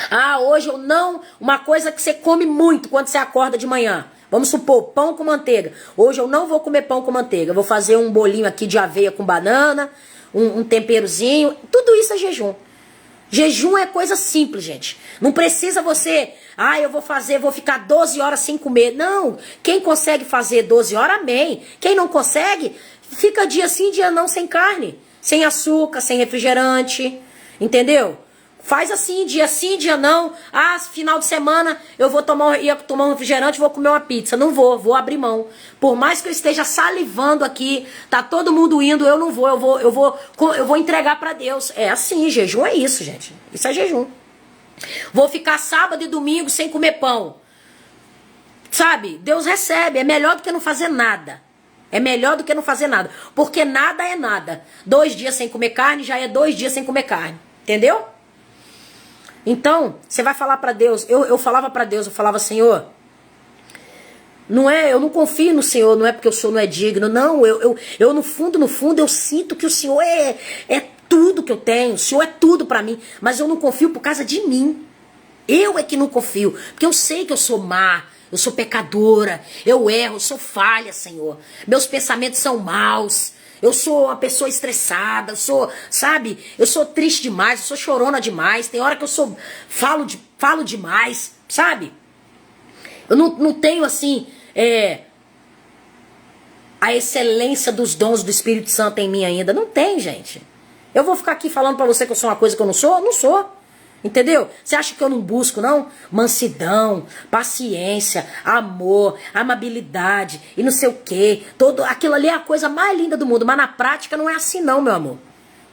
S2: Ah, hoje eu não... Uma coisa que você come muito quando você acorda de manhã. Vamos supor, pão com manteiga. Hoje eu não vou comer pão com manteiga. Vou fazer um bolinho aqui de aveia com banana, um temperozinho. Tudo isso é jejum. Jejum é coisa simples, gente. Não precisa você... Ah, eu vou ficar 12 horas sem comer. Não. Quem consegue fazer 12 horas, amém. Quem não consegue, fica dia sim, dia não, sem carne. Sem açúcar, sem refrigerante. Entendeu? Faz assim, dia não. Ah, final de semana eu ia tomar um refrigerante, vou comer uma pizza. Não vou abrir mão. Por mais que eu esteja salivando aqui, tá todo mundo indo, eu não vou, eu vou entregar pra Deus. É assim, jejum é isso, gente. Isso é jejum. Vou ficar sábado e domingo sem comer pão. Sabe? Deus recebe, é melhor do que não fazer nada. É melhor do que não fazer nada. Porque nada é nada. 2 dias sem comer carne já é 2 dias sem comer carne. Entendeu? Então, você vai falar pra Deus. Eu falava pra Deus, eu falava, Senhor, não é, eu não confio no Senhor, não é porque o Senhor não é digno, não, eu no fundo, eu sinto que o Senhor é tudo que eu tenho, o Senhor é tudo pra mim, mas eu não confio por causa de mim. Eu é que não confio, porque eu sei que eu sou má, eu sou pecadora, eu erro, eu sou falha, Senhor. Meus pensamentos são maus. Eu sou uma pessoa estressada, sabe? Eu sou triste demais, eu sou chorona demais. Tem hora que eu falo demais, sabe? Eu não tenho, assim, a excelência dos dons do Espírito Santo em mim ainda. Não tem, gente. Eu vou ficar aqui falando pra você que eu sou uma coisa que eu não sou? Não sou. Entendeu? Você acha que eu não busco, não? Mansidão, paciência, amor, amabilidade e não sei o quê. Aquilo ali é a coisa mais linda do mundo. Mas na prática não é assim não, meu amor.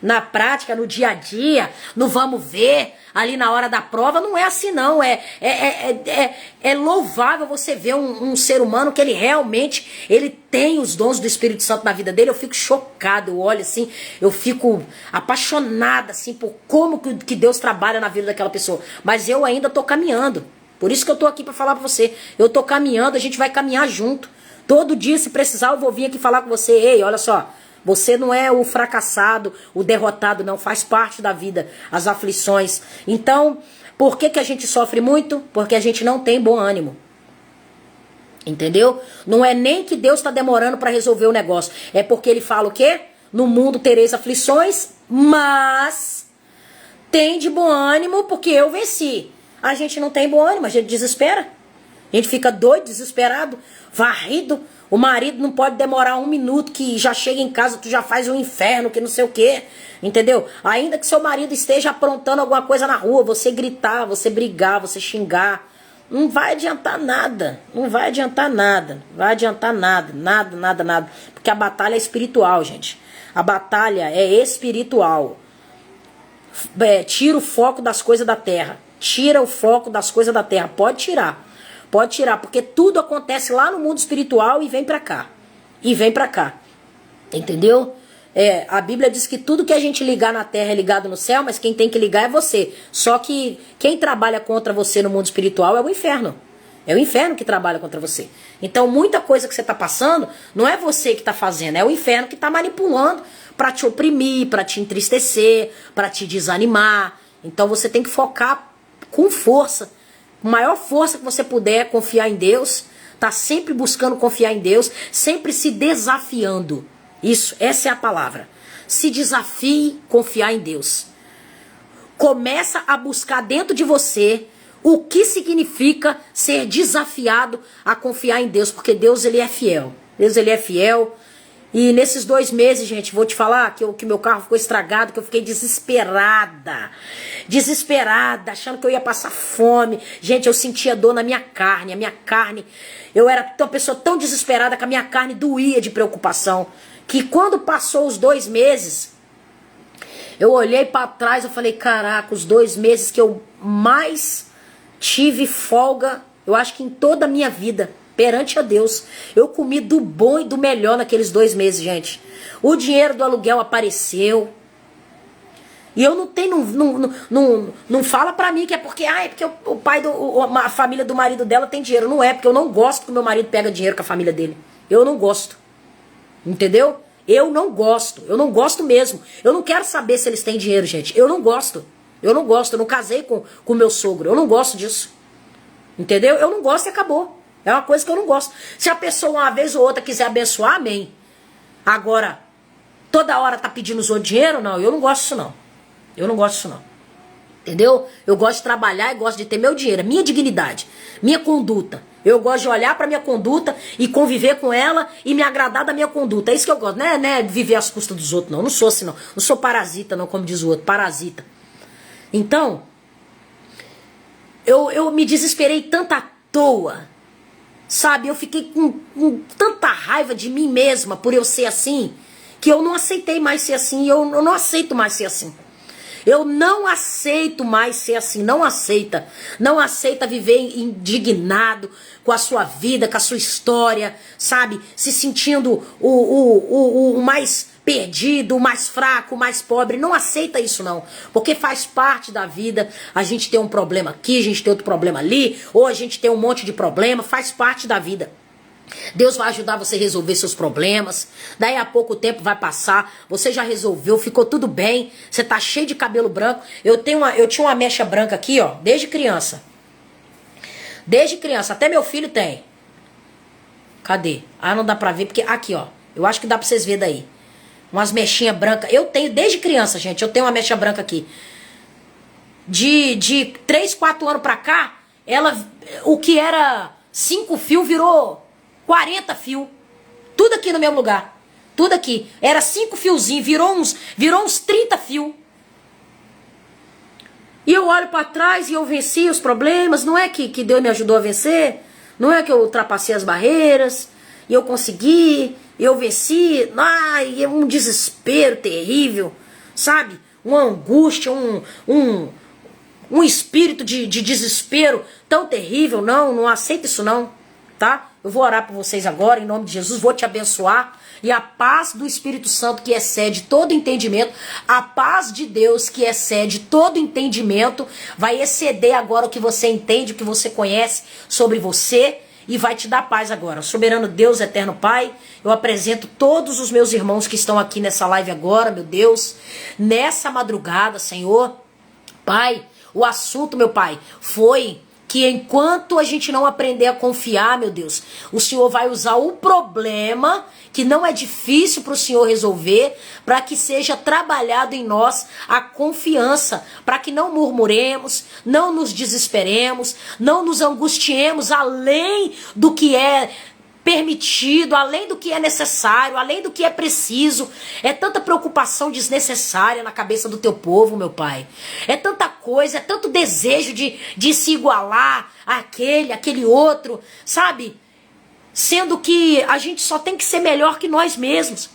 S2: Na prática, no dia a dia, no vamos ver, ali na hora da prova, não é assim não. É louvável você ver um ser humano que ele realmente, ele tem os dons do Espírito Santo na vida dele. Eu fico chocado, eu olho assim, eu fico apaixonada assim por como que Deus trabalha na vida daquela pessoa. Mas eu ainda tô caminhando. Por isso que eu tô aqui para falar para você. Eu tô caminhando, a gente vai caminhar junto. Todo dia, se precisar, eu vou vir aqui falar com você. Ei, olha só. Você não é o fracassado, o derrotado, não. Faz parte da vida, as aflições. Então, por que a gente sofre muito? Porque a gente não tem bom ânimo. Entendeu? Não é nem que Deus está demorando para resolver o negócio. É porque ele fala o quê? No mundo tereis aflições, mas tem de bom ânimo porque eu venci. A gente não tem bom ânimo, a gente desespera. A gente fica doido, desesperado, varrido. O marido não pode demorar 1 minuto, que já chega em casa, tu já faz um inferno, que não sei o quê. Entendeu? Ainda que seu marido esteja aprontando alguma coisa na rua, você gritar, você brigar, você xingar, não vai adiantar nada. Não vai adiantar nada. Não vai adiantar nada. Nada, nada, nada. Porque a batalha é espiritual, gente. A batalha é espiritual. Tira o foco das coisas da terra. Tira o foco das coisas da terra. Pode tirar. Pode tirar, porque tudo acontece lá no mundo espiritual e vem pra cá. E vem pra cá. Entendeu? A Bíblia diz que tudo que a gente ligar na terra é ligado no céu, mas quem tem que ligar é você. Só que quem trabalha contra você no mundo espiritual é o inferno. É o inferno que trabalha contra você. Então muita coisa que você tá passando, não é você que tá fazendo, é o inferno que tá manipulando pra te oprimir, pra te entristecer, pra te desanimar. Então você tem que focar com força. Maior força que você puder, confiar em Deus, tá sempre buscando confiar em Deus, sempre se desafiando. Essa é a palavra. Se desafie, confiar em Deus. Começa a buscar dentro de você o que significa ser desafiado a confiar em Deus, porque Deus, ele é fiel. Deus, ele é fiel. E nesses 2 meses, gente, vou te falar que meu carro ficou estragado, que eu fiquei desesperada. Desesperada, achando que eu ia passar fome. Gente, eu sentia dor na minha carne. A minha carne, eu era uma pessoa tão desesperada que a minha carne doía de preocupação. Que quando passou os 2 meses, eu olhei para trás e falei, caraca, os 2 meses que eu mais tive folga, eu acho que em toda a minha vida. Perante a Deus, eu comi do bom e do melhor naqueles 2 meses, gente. O dinheiro do aluguel apareceu. E eu não tenho, não fala pra mim que é porque o pai, a família do marido dela tem dinheiro. Não é, porque eu não gosto que o meu marido pega dinheiro com a família dele. Eu não gosto. Entendeu? Eu não gosto mesmo. Eu não quero saber se eles têm dinheiro, gente. Eu não gosto. Eu não casei com o meu sogro. Eu não gosto disso. Entendeu? Eu não gosto e acabou. É uma coisa que eu não gosto. Se a pessoa uma vez ou outra quiser abençoar, amém. Agora, toda hora tá pedindo os outros dinheiro, não. Eu não gosto disso, não. Eu não gosto disso, não. Entendeu? Eu gosto de trabalhar e gosto de ter meu dinheiro, minha dignidade, minha conduta. Eu gosto de olhar pra minha conduta e conviver com ela e me agradar da minha conduta. É isso que eu gosto. Não é viver às custas dos outros, não. Eu não sou assim, não. Não sou parasita, não, como diz o outro. Parasita. Então, eu me desesperei tanto à toa. Sabe, eu fiquei com tanta raiva de mim mesma por eu ser assim, que eu não aceitei mais ser assim, eu não aceito mais ser assim. Eu não aceito mais ser assim, não aceita. Não aceita viver indignado com a sua vida, com a sua história, sabe? Se sentindo o mais perdido, o mais fraco, o mais pobre. Não aceita isso não, porque faz parte da vida. A gente tem um problema aqui, a gente tem outro problema ali, ou a gente tem um monte de problema, faz parte da vida. Deus vai ajudar você a resolver seus problemas. Daí a pouco tempo vai passar. Você já resolveu, ficou tudo bem. Você tá cheio de cabelo branco. Eu tinha uma mecha branca aqui, ó, desde criança. Desde criança, até meu filho tem. Cadê? Ah, não dá pra ver, porque aqui, ó. Eu acho que dá pra vocês verem daí. Umas mechinhas brancas. Eu tenho desde criança, gente. Eu tenho uma mecha branca aqui. De 3, 4 anos pra cá, o que era 5 fios virou 40 fios. Tudo aqui no mesmo lugar. Tudo aqui. Era 5 fiozinhos, virou uns 30 fios. E eu olho pra trás e eu venci os problemas. Não é que Deus me ajudou a vencer. Não é que eu ultrapassei as barreiras. E eu consegui. Eu venci. Ai, é um desespero terrível. sabe? Uma angústia, um espírito de desespero tão terrível. Não aceita isso não, tá? Eu vou orar por vocês agora, em nome de Jesus, vou te abençoar. E a paz do Espírito Santo que excede todo entendimento, a paz de Deus que excede todo entendimento, vai exceder agora o que você entende, o que você conhece sobre você, e vai te dar paz agora. Soberano Deus, eterno Pai, eu apresento todos os meus irmãos que estão aqui nessa live agora, meu Deus, nessa madrugada, Senhor. Pai, o assunto, meu Pai, foi que enquanto a gente não aprender a confiar, meu Deus, o Senhor vai usar o problema, que não é difícil para o Senhor resolver, para que seja trabalhado em nós a confiança, para que não murmuremos, não nos desesperemos, não nos angustiemos além do que é permitido, além do que é necessário, além do que é preciso. É tanta preocupação desnecessária na cabeça do teu povo, meu Pai. É tanta coisa, é tanto desejo de se igualar àquele outro, sabe? Sendo que a gente só tem que ser melhor que nós mesmos.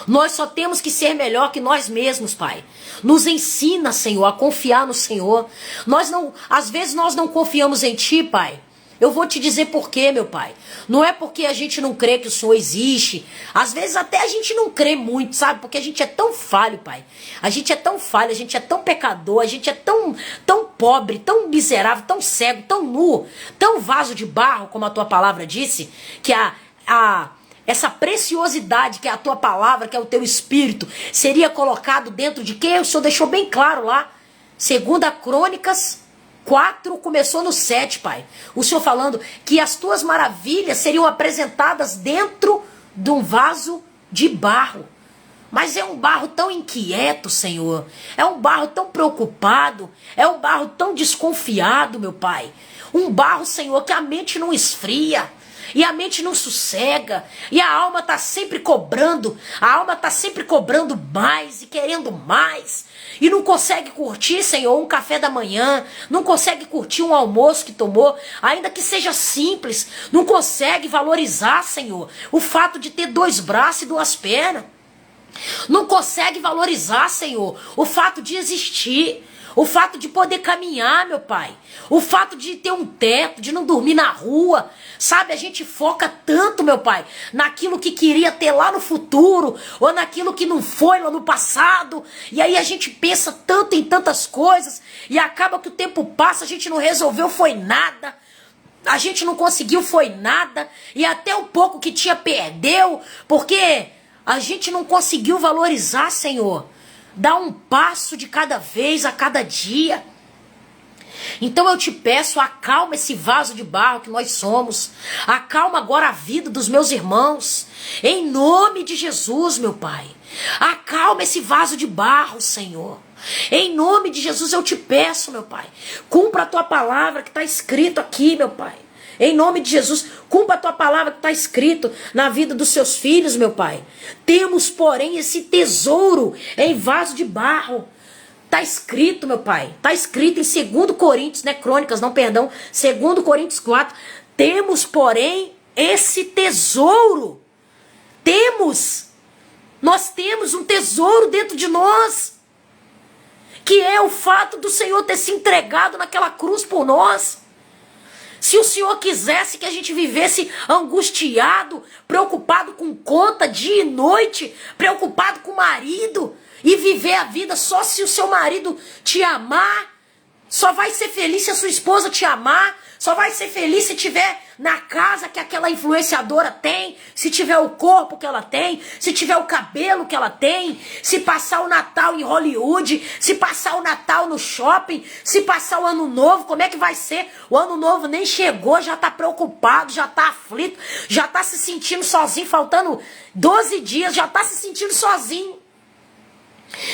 S2: Nós só temos que ser melhor que nós mesmos, Pai. Nos ensina, Senhor, a confiar no Senhor. Às vezes nós não confiamos em Ti, Pai. Eu vou te dizer por quê, meu Pai. Não é porque a gente não crê que o Senhor existe. Às vezes até a gente não crê muito, sabe? Porque a gente é tão falho, Pai. A gente é tão falho, a gente é tão pecador, a gente é tão pobre, tão miserável, tão cego, tão nu, tão vaso de barro, como a Tua palavra disse, que essa preciosidade que é a Tua palavra, que é o Teu Espírito, seria colocado dentro de quem? O Senhor deixou bem claro lá. 2 Crônicas 4 começou no 7, Pai. O Senhor falando que as Tuas maravilhas seriam apresentadas dentro de um vaso de barro. Mas é um barro tão inquieto, Senhor. É um barro tão preocupado. É um barro tão desconfiado, meu Pai. Um barro, Senhor, que a mente não esfria. E a mente não sossega. E a alma está sempre cobrando. A alma está sempre cobrando mais e querendo mais. E não consegue curtir, Senhor, um café da manhã. Não consegue curtir um almoço que tomou, ainda que seja simples. Não consegue valorizar, Senhor, o fato de ter 2 braços e 2 pernas. Não consegue valorizar, Senhor, o fato de existir. O fato de poder caminhar, meu Pai. O fato de ter um teto, de não dormir na rua. Sabe, a gente foca tanto, meu Pai, naquilo que queria ter lá no futuro, ou naquilo que não foi lá no passado. E aí a gente pensa tanto em tantas coisas, e acaba que o tempo passa, a gente não resolveu, foi nada. A gente não conseguiu, foi nada. E até o pouco que tinha, perdeu, porque a gente não conseguiu valorizar, Senhor. Dá um passo de cada vez, a cada dia. Então eu te peço, acalma esse vaso de barro que nós somos. Acalma agora a vida dos meus irmãos. Em nome de Jesus, meu Pai. Acalma esse vaso de barro, Senhor. Em nome de Jesus eu te peço, meu Pai. Cumpra a Tua palavra que está escrito aqui, meu Pai. Em nome de Jesus, cumpra a Tua palavra que está escrito na vida dos seus filhos, meu Pai. Temos, porém, esse tesouro em vaso de barro. Está escrito, meu Pai. Está escrito em 2 Coríntios, Crônicas, 2 Coríntios 4. Temos, porém, esse tesouro. Nós temos um tesouro dentro de nós. Que é o fato do Senhor ter se entregado naquela cruz por nós. Se o Senhor quisesse que a gente vivesse angustiado, preocupado com conta dia e noite, preocupado com o marido, e viver a vida só se o seu marido te amar, só vai ser feliz se a sua esposa te amar, só vai ser feliz se tiver na casa que aquela influenciadora tem, se tiver o corpo que ela tem, se tiver o cabelo que ela tem, se passar o Natal em Hollywood, se passar o Natal no shopping, se passar o Ano Novo, como é que vai ser? O Ano Novo nem chegou, já tá preocupado, já tá aflito, já tá se sentindo sozinho, faltando 12 dias, já tá se sentindo sozinho.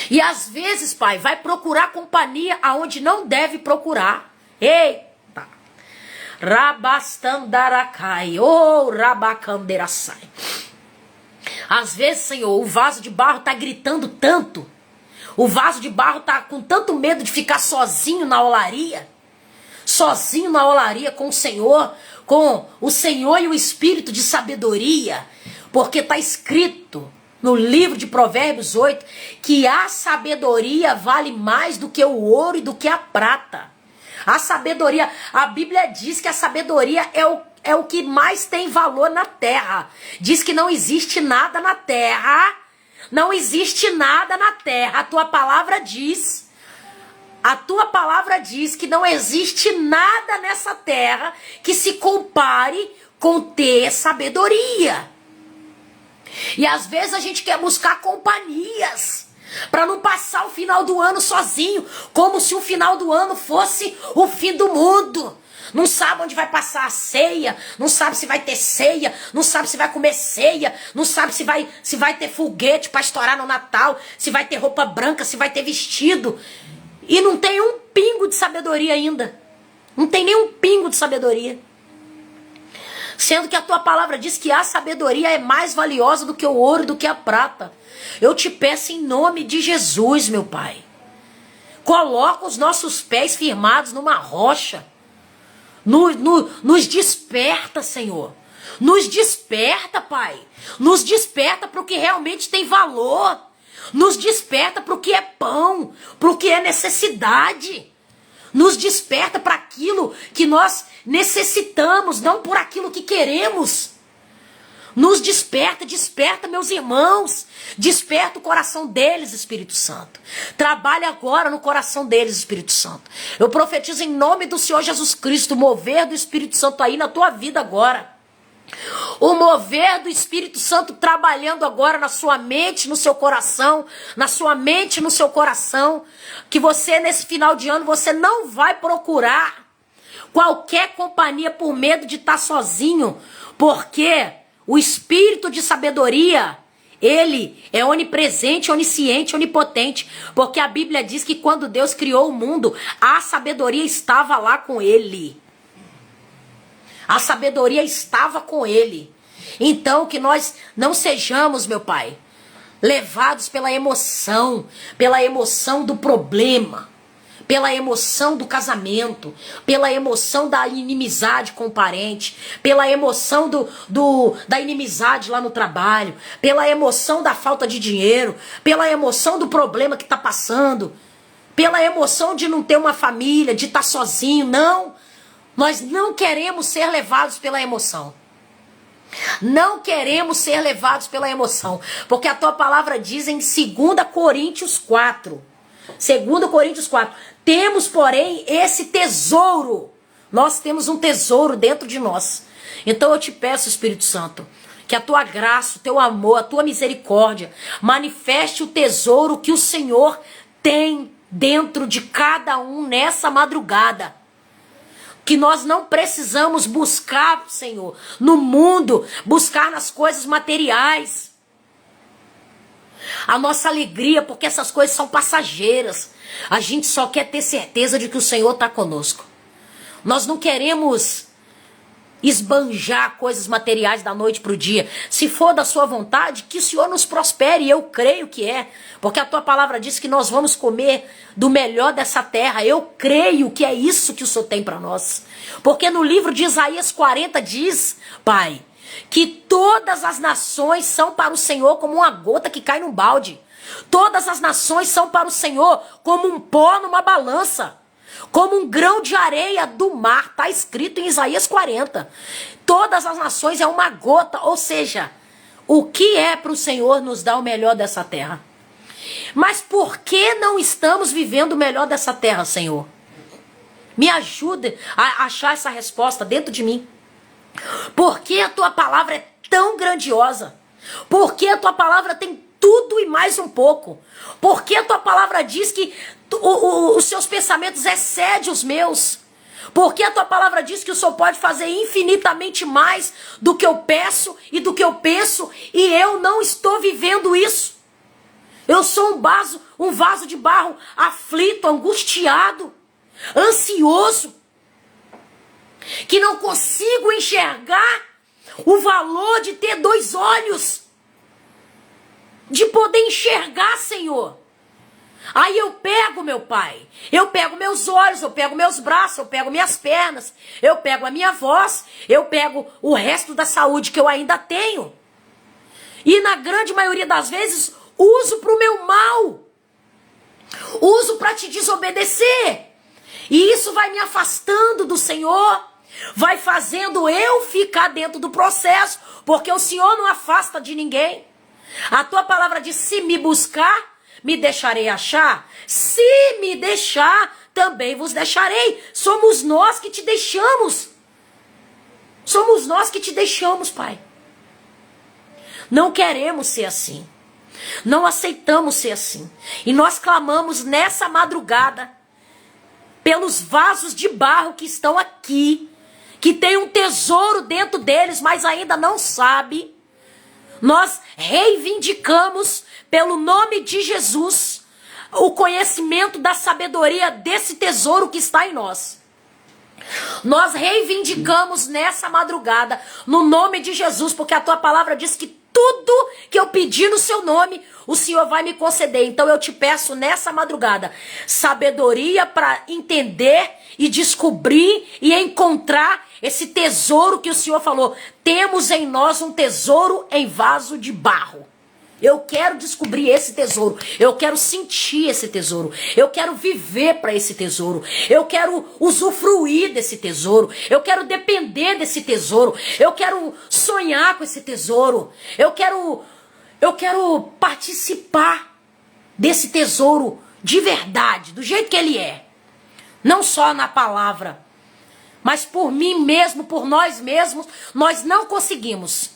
S2: E às vezes, Pai, vai procurar companhia aonde não deve procurar. Eita! Rabastandarakai, rabacanderasai. Às vezes, Senhor, o vaso de barro tá gritando tanto. O vaso de barro tá com tanto medo de ficar sozinho na olaria. Sozinho na olaria com o Senhor e o Espírito de sabedoria. Porque tá escrito no livro de Provérbios 8, que a sabedoria vale mais do que o ouro e do que a prata. A sabedoria, a Bíblia diz que a sabedoria é o que mais tem valor na terra. Diz que não existe nada na terra, não existe nada na terra. A tua palavra diz que não existe nada nessa terra que se compare com ter sabedoria. E às vezes a gente quer buscar companhias para não passar o final do ano sozinho, como se o final do ano fosse o fim do mundo. Não sabe onde vai passar a ceia, não sabe se vai ter ceia, não sabe se vai comer ceia, não sabe se vai ter foguete para estourar no Natal, se vai ter roupa branca, se vai ter vestido. E não tem um pingo de sabedoria ainda. Não tem nem um pingo de sabedoria. Sendo que a tua palavra diz que a sabedoria é mais valiosa do que o ouro e do que a prata. Eu te peço em nome de Jesus, meu Pai. Coloca os nossos pés firmados numa rocha. Nos desperta, Senhor. Nos desperta, Pai. Nos desperta para o que realmente tem valor. Nos desperta para o que é pão, para o que é necessidade. Nos desperta para aquilo que nós necessitamos, não por aquilo que queremos. Nos desperta, desperta, meus irmãos. Desperta o coração deles, Espírito Santo. Trabalha agora no coração deles, Espírito Santo. Eu profetizo em nome do Senhor Jesus Cristo, o mover do Espírito Santo aí na tua vida agora. O mover do Espírito Santo trabalhando agora na sua mente, no seu coração, na sua mente, no seu coração, que você nesse final de ano você não vai procurar qualquer companhia por medo de estar sozinho, porque o Espírito de sabedoria, ele é onipresente, onisciente, onipotente, porque a Bíblia diz que quando Deus criou o mundo, a sabedoria estava lá com ele. A sabedoria estava com ele. Então, que nós não sejamos, meu Pai, levados pela emoção do problema, pela emoção do casamento, pela emoção da inimizade com o parente, pela emoção da inimizade lá no trabalho, pela emoção da falta de dinheiro, pela emoção do problema que está passando, pela emoção de não ter uma família, de estar sozinho. Não. Nós não queremos ser levados pela emoção. Não queremos ser levados pela emoção. Porque a tua palavra diz em 2 Coríntios 4. 2 Coríntios 4. Temos, porém, esse tesouro. Nós temos um tesouro dentro de nós. Então eu te peço, Espírito Santo, que a tua graça, o teu amor, a tua misericórdia manifeste o tesouro que o Senhor tem dentro de cada um nessa madrugada. Que nós não precisamos buscar, Senhor, no mundo, buscar nas coisas materiais. A nossa alegria, porque essas coisas são passageiras. A gente só quer ter certeza de que o Senhor está conosco. Nós não queremos esbanjar coisas materiais da noite para o dia. Se for da sua vontade, que o Senhor nos prospere, e eu creio que é. Porque a tua palavra diz que nós vamos comer do melhor dessa terra. Eu creio que é isso que o Senhor tem para nós. Porque no livro de Isaías 40 diz, Pai, que todas as nações são para o Senhor como uma gota que cai num balde. Todas as nações são para o Senhor como um pó numa balança. Como um grão de areia do mar, está escrito em Isaías 40. Todas as nações é uma gota, ou seja, o que é para o Senhor nos dar o melhor dessa terra? Mas por que não estamos vivendo o melhor dessa terra, Senhor? Me ajude a achar essa resposta dentro de mim. Por que a tua palavra é tão grandiosa? Por que a tua palavra tem tudo e mais um pouco? Por que a tua palavra diz que os seus pensamentos excedem os meus? Porque a tua palavra diz que o Senhor pode fazer infinitamente mais do que eu peço e do que eu penso, e eu não estou vivendo isso. Eu sou um vaso de barro aflito, angustiado, ansioso, que não consigo enxergar o valor de ter 2 olhos, de poder enxergar, Senhor. Aí eu pego, meu Pai, eu pego meus olhos, eu pego meus braços, eu pego minhas pernas, eu pego a minha voz, eu pego o resto da saúde que eu ainda tenho. E na grande maioria das vezes, uso para o meu mal. Uso para te desobedecer. E isso vai me afastando do Senhor. Vai fazendo eu ficar dentro do processo. Porque o Senhor não afasta de ninguém. A tua palavra diz, se me buscar, me deixarei achar. Se me deixar, também vos deixarei. Somos nós que te deixamos. Somos nós que te deixamos, Pai. Não queremos ser assim. Não aceitamos ser assim. E nós clamamos nessa madrugada pelos vasos de barro que estão aqui, que tem um tesouro dentro deles, mas ainda não sabe. Nós reivindicamos pelo nome de Jesus o conhecimento da sabedoria desse tesouro que está em nós. Nós reivindicamos nessa madrugada no nome de Jesus, porque a tua palavra diz que tudo que eu pedir no seu nome, o Senhor vai me conceder. Então eu te peço nessa madrugada sabedoria para entender e descobrir e encontrar esse tesouro que o Senhor falou. Temos em nós um tesouro em vaso de barro. Eu quero descobrir esse tesouro. Eu quero sentir esse tesouro. Eu quero viver para esse tesouro. Eu quero usufruir desse tesouro. Eu quero depender desse tesouro. Eu quero sonhar com esse tesouro. Eu quero participar desse tesouro de verdade, do jeito que ele é. Não só na palavra, mas por mim mesmo, por nós mesmos, nós não conseguimos.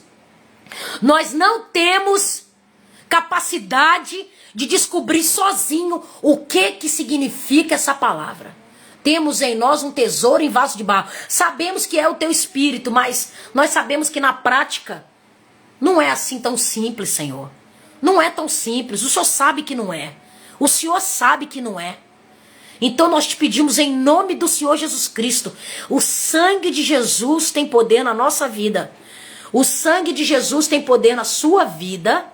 S2: Nós não temos capacidade de descobrir sozinho o que significa essa palavra. Temos em nós um tesouro em vaso de barro. Sabemos que é o teu espírito, mas nós sabemos que na prática não é assim tão simples, Senhor. Não é tão simples. O Senhor sabe que não é. O Senhor sabe que não é. Então nós te pedimos em nome do Senhor Jesus Cristo. O sangue de Jesus tem poder na nossa vida. O sangue de Jesus tem poder na sua vida.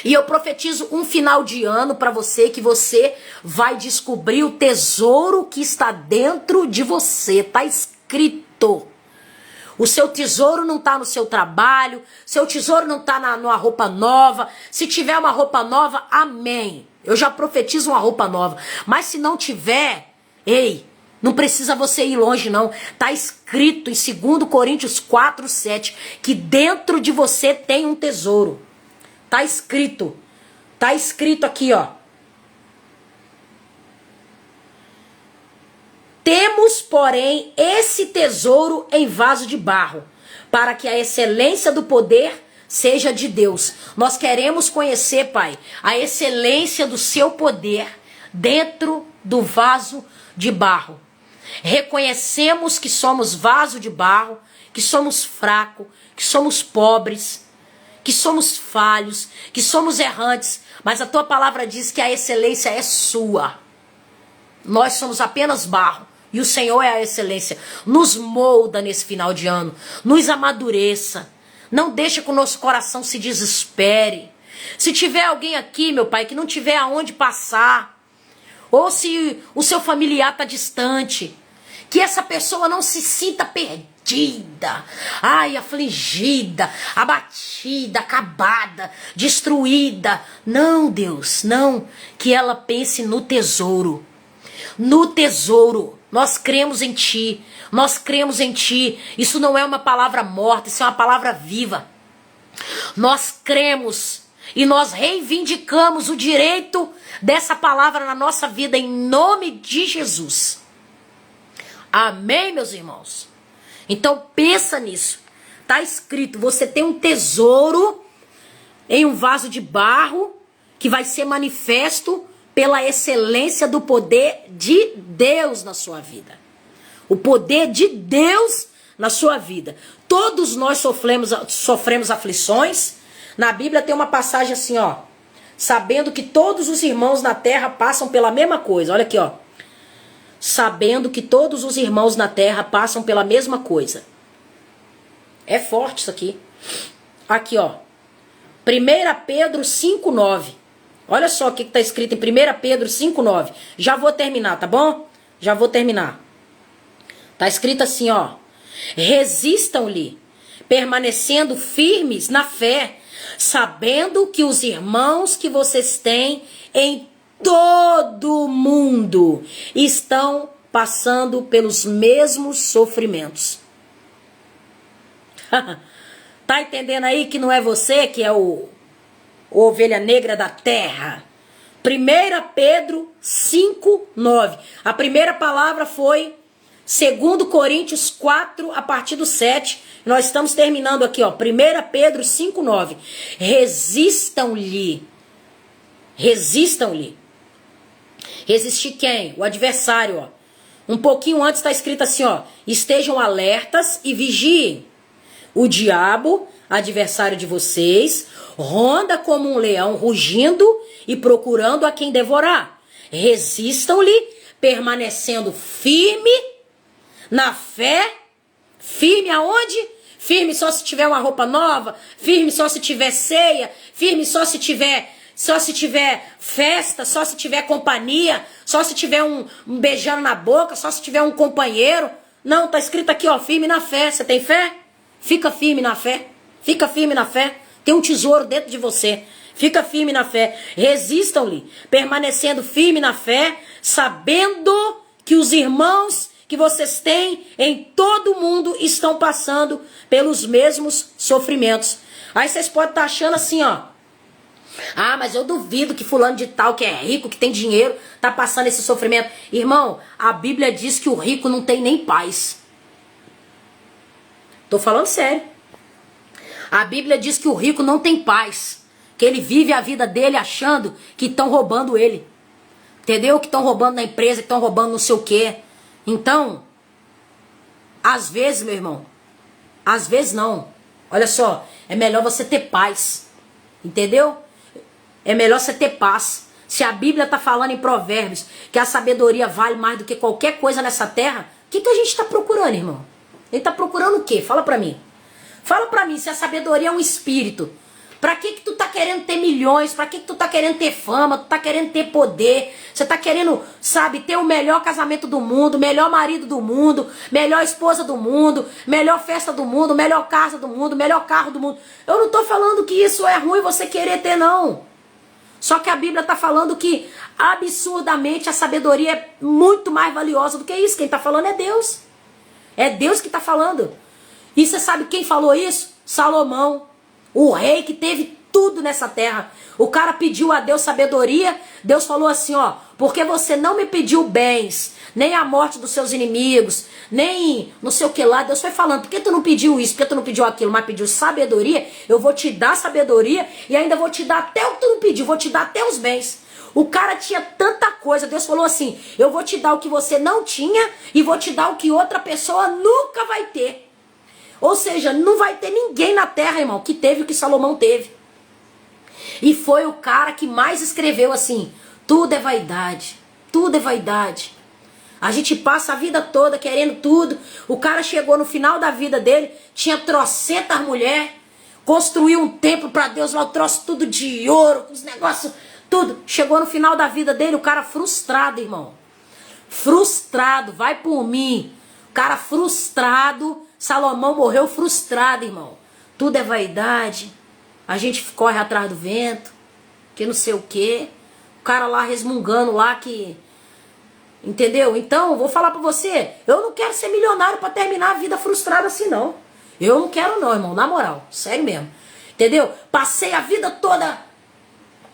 S2: E eu profetizo um final de ano para você, que você vai descobrir o tesouro que está dentro de você. Está escrito. O seu tesouro não está no seu trabalho, seu tesouro não está numa roupa nova. Se tiver uma roupa nova, amém. Eu já profetizo uma roupa nova. Mas se não tiver, ei, não precisa você ir longe não. Está escrito em 2 Coríntios 4:7 que dentro de você tem um tesouro. Tá escrito aqui, ó. Temos, porém, esse tesouro em vaso de barro, para que a excelência do poder seja de Deus. Nós queremos conhecer, Pai, a excelência do seu poder dentro do vaso de barro. Reconhecemos que somos vaso de barro, que somos fracos, que somos pobres, que somos falhos, que somos errantes, mas a tua palavra diz que a excelência é sua. Nós somos apenas barro e o Senhor é a excelência. Nos molda nesse final de ano, nos amadureça, não deixa que o nosso coração se desespere. Se tiver alguém aqui, meu Pai, que não tiver aonde passar, ou se o seu familiar está distante, que essa pessoa não se sinta perdida, ai, afligida, abatida, acabada, destruída. Não, Deus, não. Que ela pense no tesouro. No tesouro. Nós cremos em Ti. Nós cremos em Ti. Isso não é uma palavra morta, isso é uma palavra viva. Nós cremos e nós reivindicamos o direito dessa palavra na nossa vida em nome de Jesus. Amém, meus irmãos? Então pensa nisso. Tá escrito, você tem um tesouro em um vaso de barro que vai ser manifesto pela excelência do poder de Deus na sua vida. O poder de Deus na sua vida. Todos nós sofremos aflições. Na Bíblia tem uma passagem assim, ó. Sabendo que todos os irmãos na terra passam pela mesma coisa. Olha aqui, ó. Sabendo que todos os irmãos na terra passam pela mesma coisa. É forte isso aqui. Aqui, ó. 1 Pedro 5:9. Olha só o que está escrito em 1 Pedro 5:9. Já vou terminar, tá bom? Já vou terminar. Tá escrito assim, ó. Resistam-lhe, permanecendo firmes na fé, sabendo que os irmãos que vocês têm em todo mundo estão passando pelos mesmos sofrimentos. Tá entendendo aí que não é você que é o ovelha negra da terra? 1 Pedro 5:9. A primeira palavra foi 2 Coríntios 4, a partir do 7. Nós estamos terminando aqui, ó. 1 Pedro 5:9. Resistam-lhe. Resistam-lhe. Resistir quem? O adversário, ó. Um pouquinho antes está escrito assim, ó. Estejam alertas e vigiem. O diabo, adversário de vocês, ronda como um leão rugindo e procurando a quem devorar. Resistam-lhe, permanecendo firme na fé. Firme aonde? Firme só se tiver uma roupa nova, firme só se tiver ceia, firme só se tiver festa, só se tiver companhia, só se tiver um beijando na boca, só se tiver um companheiro. Não, tá escrito aqui, ó, firme na fé. Você tem fé? Fica firme na fé. Fica firme na fé. Tem um tesouro dentro de você. Fica firme na fé. Resistam-lhe, permanecendo firme na fé, sabendo que os irmãos que vocês têm em todo o mundo estão passando pelos mesmos sofrimentos. Aí vocês podem estar achando assim, ó. Ah, mas eu duvido que fulano de tal, que é rico, que tem dinheiro, tá passando esse sofrimento. Irmão, a Bíblia diz que o rico não tem nem paz. Tô falando sério. A Bíblia diz que o rico não tem paz. Que ele vive a vida dele achando que estão roubando ele. Entendeu? Que estão roubando na empresa, que estão roubando não sei o quê. Então, às vezes, meu irmão, às vezes não. Olha só, é melhor você ter paz. Entendeu? É melhor você ter paz. Se a Bíblia está falando em Provérbios que a sabedoria vale mais do que qualquer coisa nessa terra, o que a gente está procurando, irmão? A gente está procurando o quê? Fala para mim. Fala para mim se a sabedoria é um espírito. Pra que tu tá querendo ter milhões? Pra que tu tá querendo ter fama? Tu tá querendo ter poder? Você tá querendo, sabe, ter o melhor casamento do mundo, melhor marido do mundo, melhor esposa do mundo, melhor festa do mundo, melhor casa do mundo, melhor carro do mundo. Eu não tô falando que isso é ruim você querer ter, não. Só que a Bíblia tá falando que absurdamente a sabedoria é muito mais valiosa do que isso. Quem tá falando é Deus. É Deus que tá falando. E você sabe quem falou isso? Salomão. O rei que teve tudo nessa terra. O cara pediu a Deus sabedoria. Deus falou assim, ó. Porque você não me pediu bens, nem a morte dos seus inimigos, nem não sei o que lá. Deus foi falando, por que tu não pediu isso? Por que tu não pediu aquilo? Mas pediu sabedoria. Eu vou te dar sabedoria e ainda vou te dar até o que tu não pediu. Vou te dar até os bens. O cara tinha tanta coisa. Deus falou assim, eu vou te dar o que você não tinha e vou te dar o que outra pessoa nunca vai ter. Ou seja, não vai ter ninguém na terra, irmão, que teve o que Salomão teve. E foi o cara que mais escreveu assim, tudo é vaidade, tudo é vaidade. A gente passa a vida toda querendo tudo. O cara chegou no final da vida dele, tinha trocentas mulheres, construiu um templo para Deus lá, trouxe tudo de ouro, os negócios, tudo. Chegou no final da vida dele, o cara frustrado, irmão. Frustrado, vai por mim. O cara frustrado. Salomão morreu frustrado, irmão. Tudo é vaidade. A gente corre atrás do vento. Que não sei o quê. O cara lá resmungando lá que... Entendeu? Então, vou falar pra você. Eu não quero ser milionário pra terminar a vida frustrada assim, não. Eu não quero não, irmão. Na moral. Sério mesmo. Entendeu? Passei a vida toda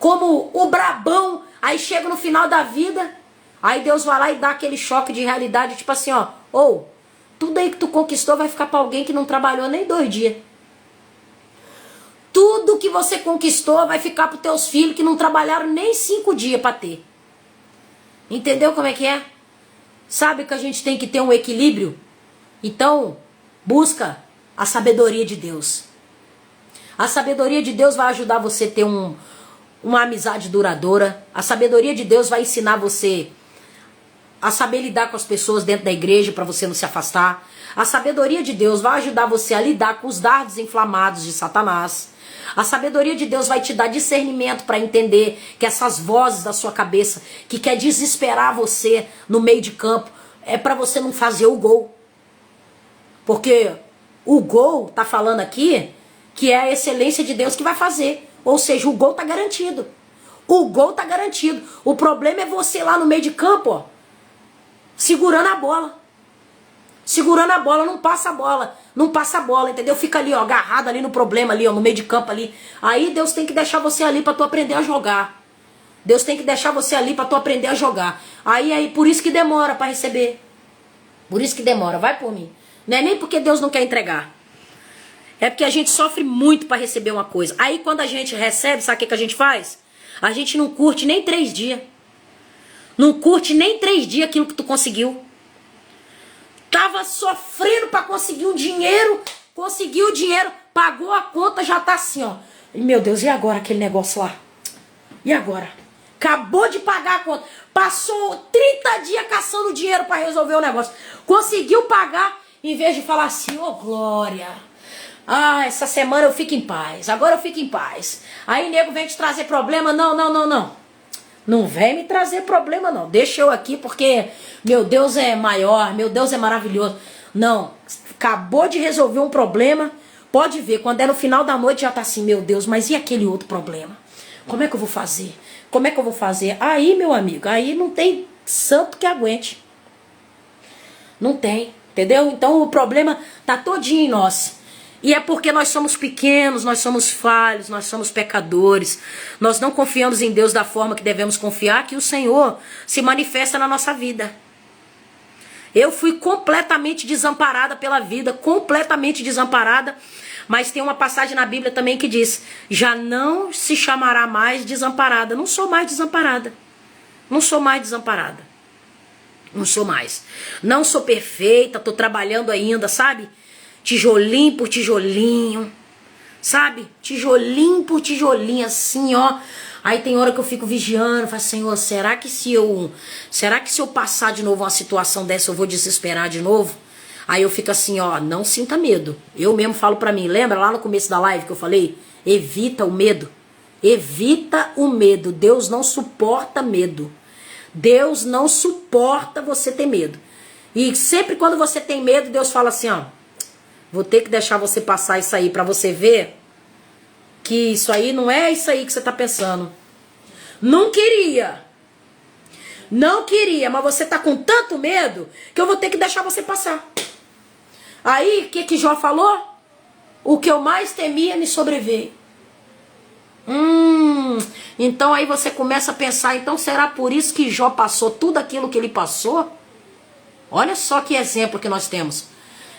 S2: como o brabão. Aí chego no final da vida. Aí Deus vai lá e dá aquele choque de realidade. Tipo assim, ó. Tudo aí que tu conquistou vai ficar pra alguém que não trabalhou nem 2 dias. Tudo que você conquistou vai ficar pros teus filhos que não trabalharam nem 5 dias pra ter. Entendeu como é que é? Sabe que a gente tem que ter um equilíbrio? Então, busca a sabedoria de Deus. A sabedoria de Deus vai ajudar você a ter uma amizade duradoura. A sabedoria de Deus vai ensinar você a saber lidar com as pessoas dentro da igreja para você não se afastar. A sabedoria de Deus vai ajudar você a lidar com os dardos inflamados de Satanás. A sabedoria de Deus vai te dar discernimento para entender que essas vozes da sua cabeça que quer desesperar você no meio de campo é para você não fazer o gol. Porque o gol tá falando aqui que é a excelência de Deus que vai fazer. Ou seja, o gol tá garantido. O gol tá garantido. O problema é você lá no meio de campo, ó, segurando a bola. Segurando a bola, não passa a bola. Não passa a bola, entendeu? Fica ali, ó, agarrado ali no problema ali, ó, no meio de campo ali. Aí Deus tem que deixar você ali pra tu aprender a jogar. Deus tem que deixar você ali pra tu aprender a jogar. Aí, por isso que demora pra receber. Por isso que demora, vai por mim. Não é nem porque Deus não quer entregar. É porque a gente sofre muito pra receber uma coisa. Aí quando a gente recebe, sabe o que a gente faz? A gente não curte nem 3 dias. Não curte nem 3 dias aquilo que tu conseguiu. Tava sofrendo pra conseguir um dinheiro, conseguiu o dinheiro, pagou a conta, já tá assim, ó. Meu Deus, e agora aquele negócio lá? E agora? Acabou de pagar a conta. Passou 30 dias caçando dinheiro pra resolver o negócio. Conseguiu pagar, em vez de falar assim, ô glória, ah, essa semana eu fico em paz, agora eu fico em paz. Aí nego vem te trazer problema, não. Não vem me trazer problema não, deixa eu aqui porque meu Deus é maior, meu Deus é maravilhoso. Não, acabou de resolver um problema, pode ver, quando é no final da noite já tá assim, meu Deus, mas e aquele outro problema? Como é que eu vou fazer? Como é que eu vou fazer? Aí, meu amigo, aí não tem santo que aguente. Não tem, entendeu? Então o problema tá todinho em nós. E é porque nós somos pequenos, nós somos falhos, nós somos pecadores. Nós não confiamos em Deus da forma que devemos confiar, que o Senhor se manifesta na nossa vida. Eu fui completamente desamparada pela vida, completamente desamparada. Mas tem uma passagem na Bíblia também que diz, já não se chamará mais desamparada. Não sou mais desamparada. Não sou mais desamparada. Não sou mais. Não sou perfeita, tô trabalhando ainda, sabe? Tijolinho por tijolinho, sabe? Tijolinho por tijolinho, assim, ó. Aí tem hora que eu fico vigiando, falo, Senhor, será que se eu passar de novo uma situação dessa, eu vou desesperar de novo? Aí eu fico assim, ó, não sinta medo. Eu mesmo falo pra mim, lembra lá no começo da live que eu falei? Evita o medo. Evita o medo. Deus não suporta medo. Deus não suporta você ter medo. E sempre quando você tem medo, Deus fala assim, ó, vou ter que deixar você passar isso aí pra você ver que isso aí não é isso aí que você tá pensando. Não queria, mas você tá com tanto medo que eu vou ter que deixar você passar. Aí, o que Jó falou? O que eu mais temia me sobreveio. Então aí você começa a pensar, então será por isso que Jó passou tudo aquilo que ele passou? Olha só que exemplo que nós temos.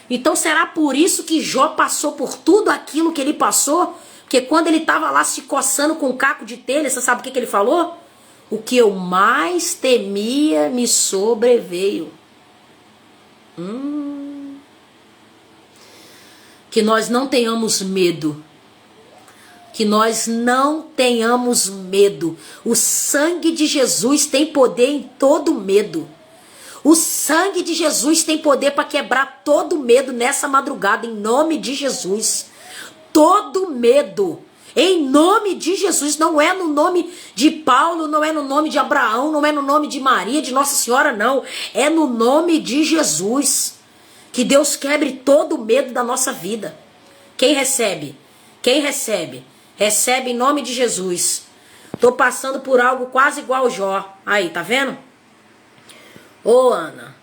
S2: Então será por isso que Jó passou por tudo aquilo que ele passou? Porque quando ele estava lá se coçando com um caco de telha, você sabe o que ele falou? O que eu mais temia me sobreveio. Que nós não tenhamos medo. Que nós não tenhamos medo. O sangue de Jesus tem poder em todo medo. O sangue de Jesus tem poder para quebrar todo medo nessa madrugada, em nome de Jesus. Todo medo, em nome de Jesus, não é no nome de Paulo, não é no nome de Abraão, não é no nome de Maria, de Nossa Senhora, não. É no nome de Jesus. Que Deus quebre todo medo da nossa vida. Quem recebe? Quem recebe? Recebe em nome de Jesus. Tô passando por algo quase igual ao Jó. Aí, tá vendo? Ô, Ana,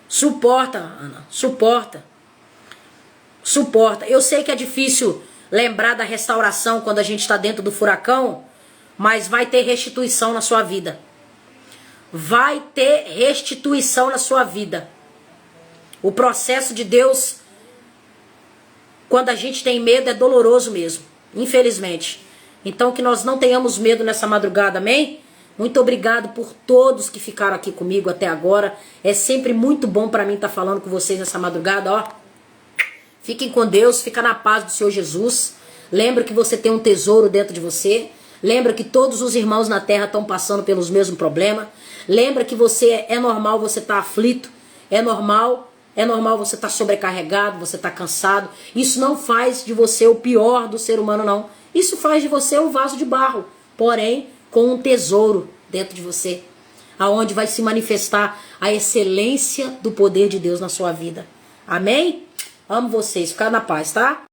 S2: suporta, Ana, suporta. Suporta. Eu sei que é difícil lembrar da restauração quando a gente está dentro do furacão, mas vai ter restituição na sua vida. Vai ter restituição na sua vida. O processo de Deus, quando a gente tem medo, é doloroso mesmo, infelizmente. Então que nós não tenhamos medo nessa madrugada, amém? Muito obrigado por todos que ficaram aqui comigo até agora. É sempre muito bom para mim estar falando com vocês nessa madrugada, ó. Fiquem com Deus, fica na paz do Senhor Jesus. Lembra que você tem um tesouro dentro de você. Lembra que todos os irmãos na terra estão passando pelos mesmos problemas. Lembra que você é normal você estar aflito. É normal você estar sobrecarregado, você estar cansado. Isso não faz de você o pior do ser humano, não. Isso faz de você um vaso de barro, porém com um tesouro dentro de você, aonde vai se manifestar a excelência do poder de Deus na sua vida. Amém? Amo vocês, fica na paz, tá?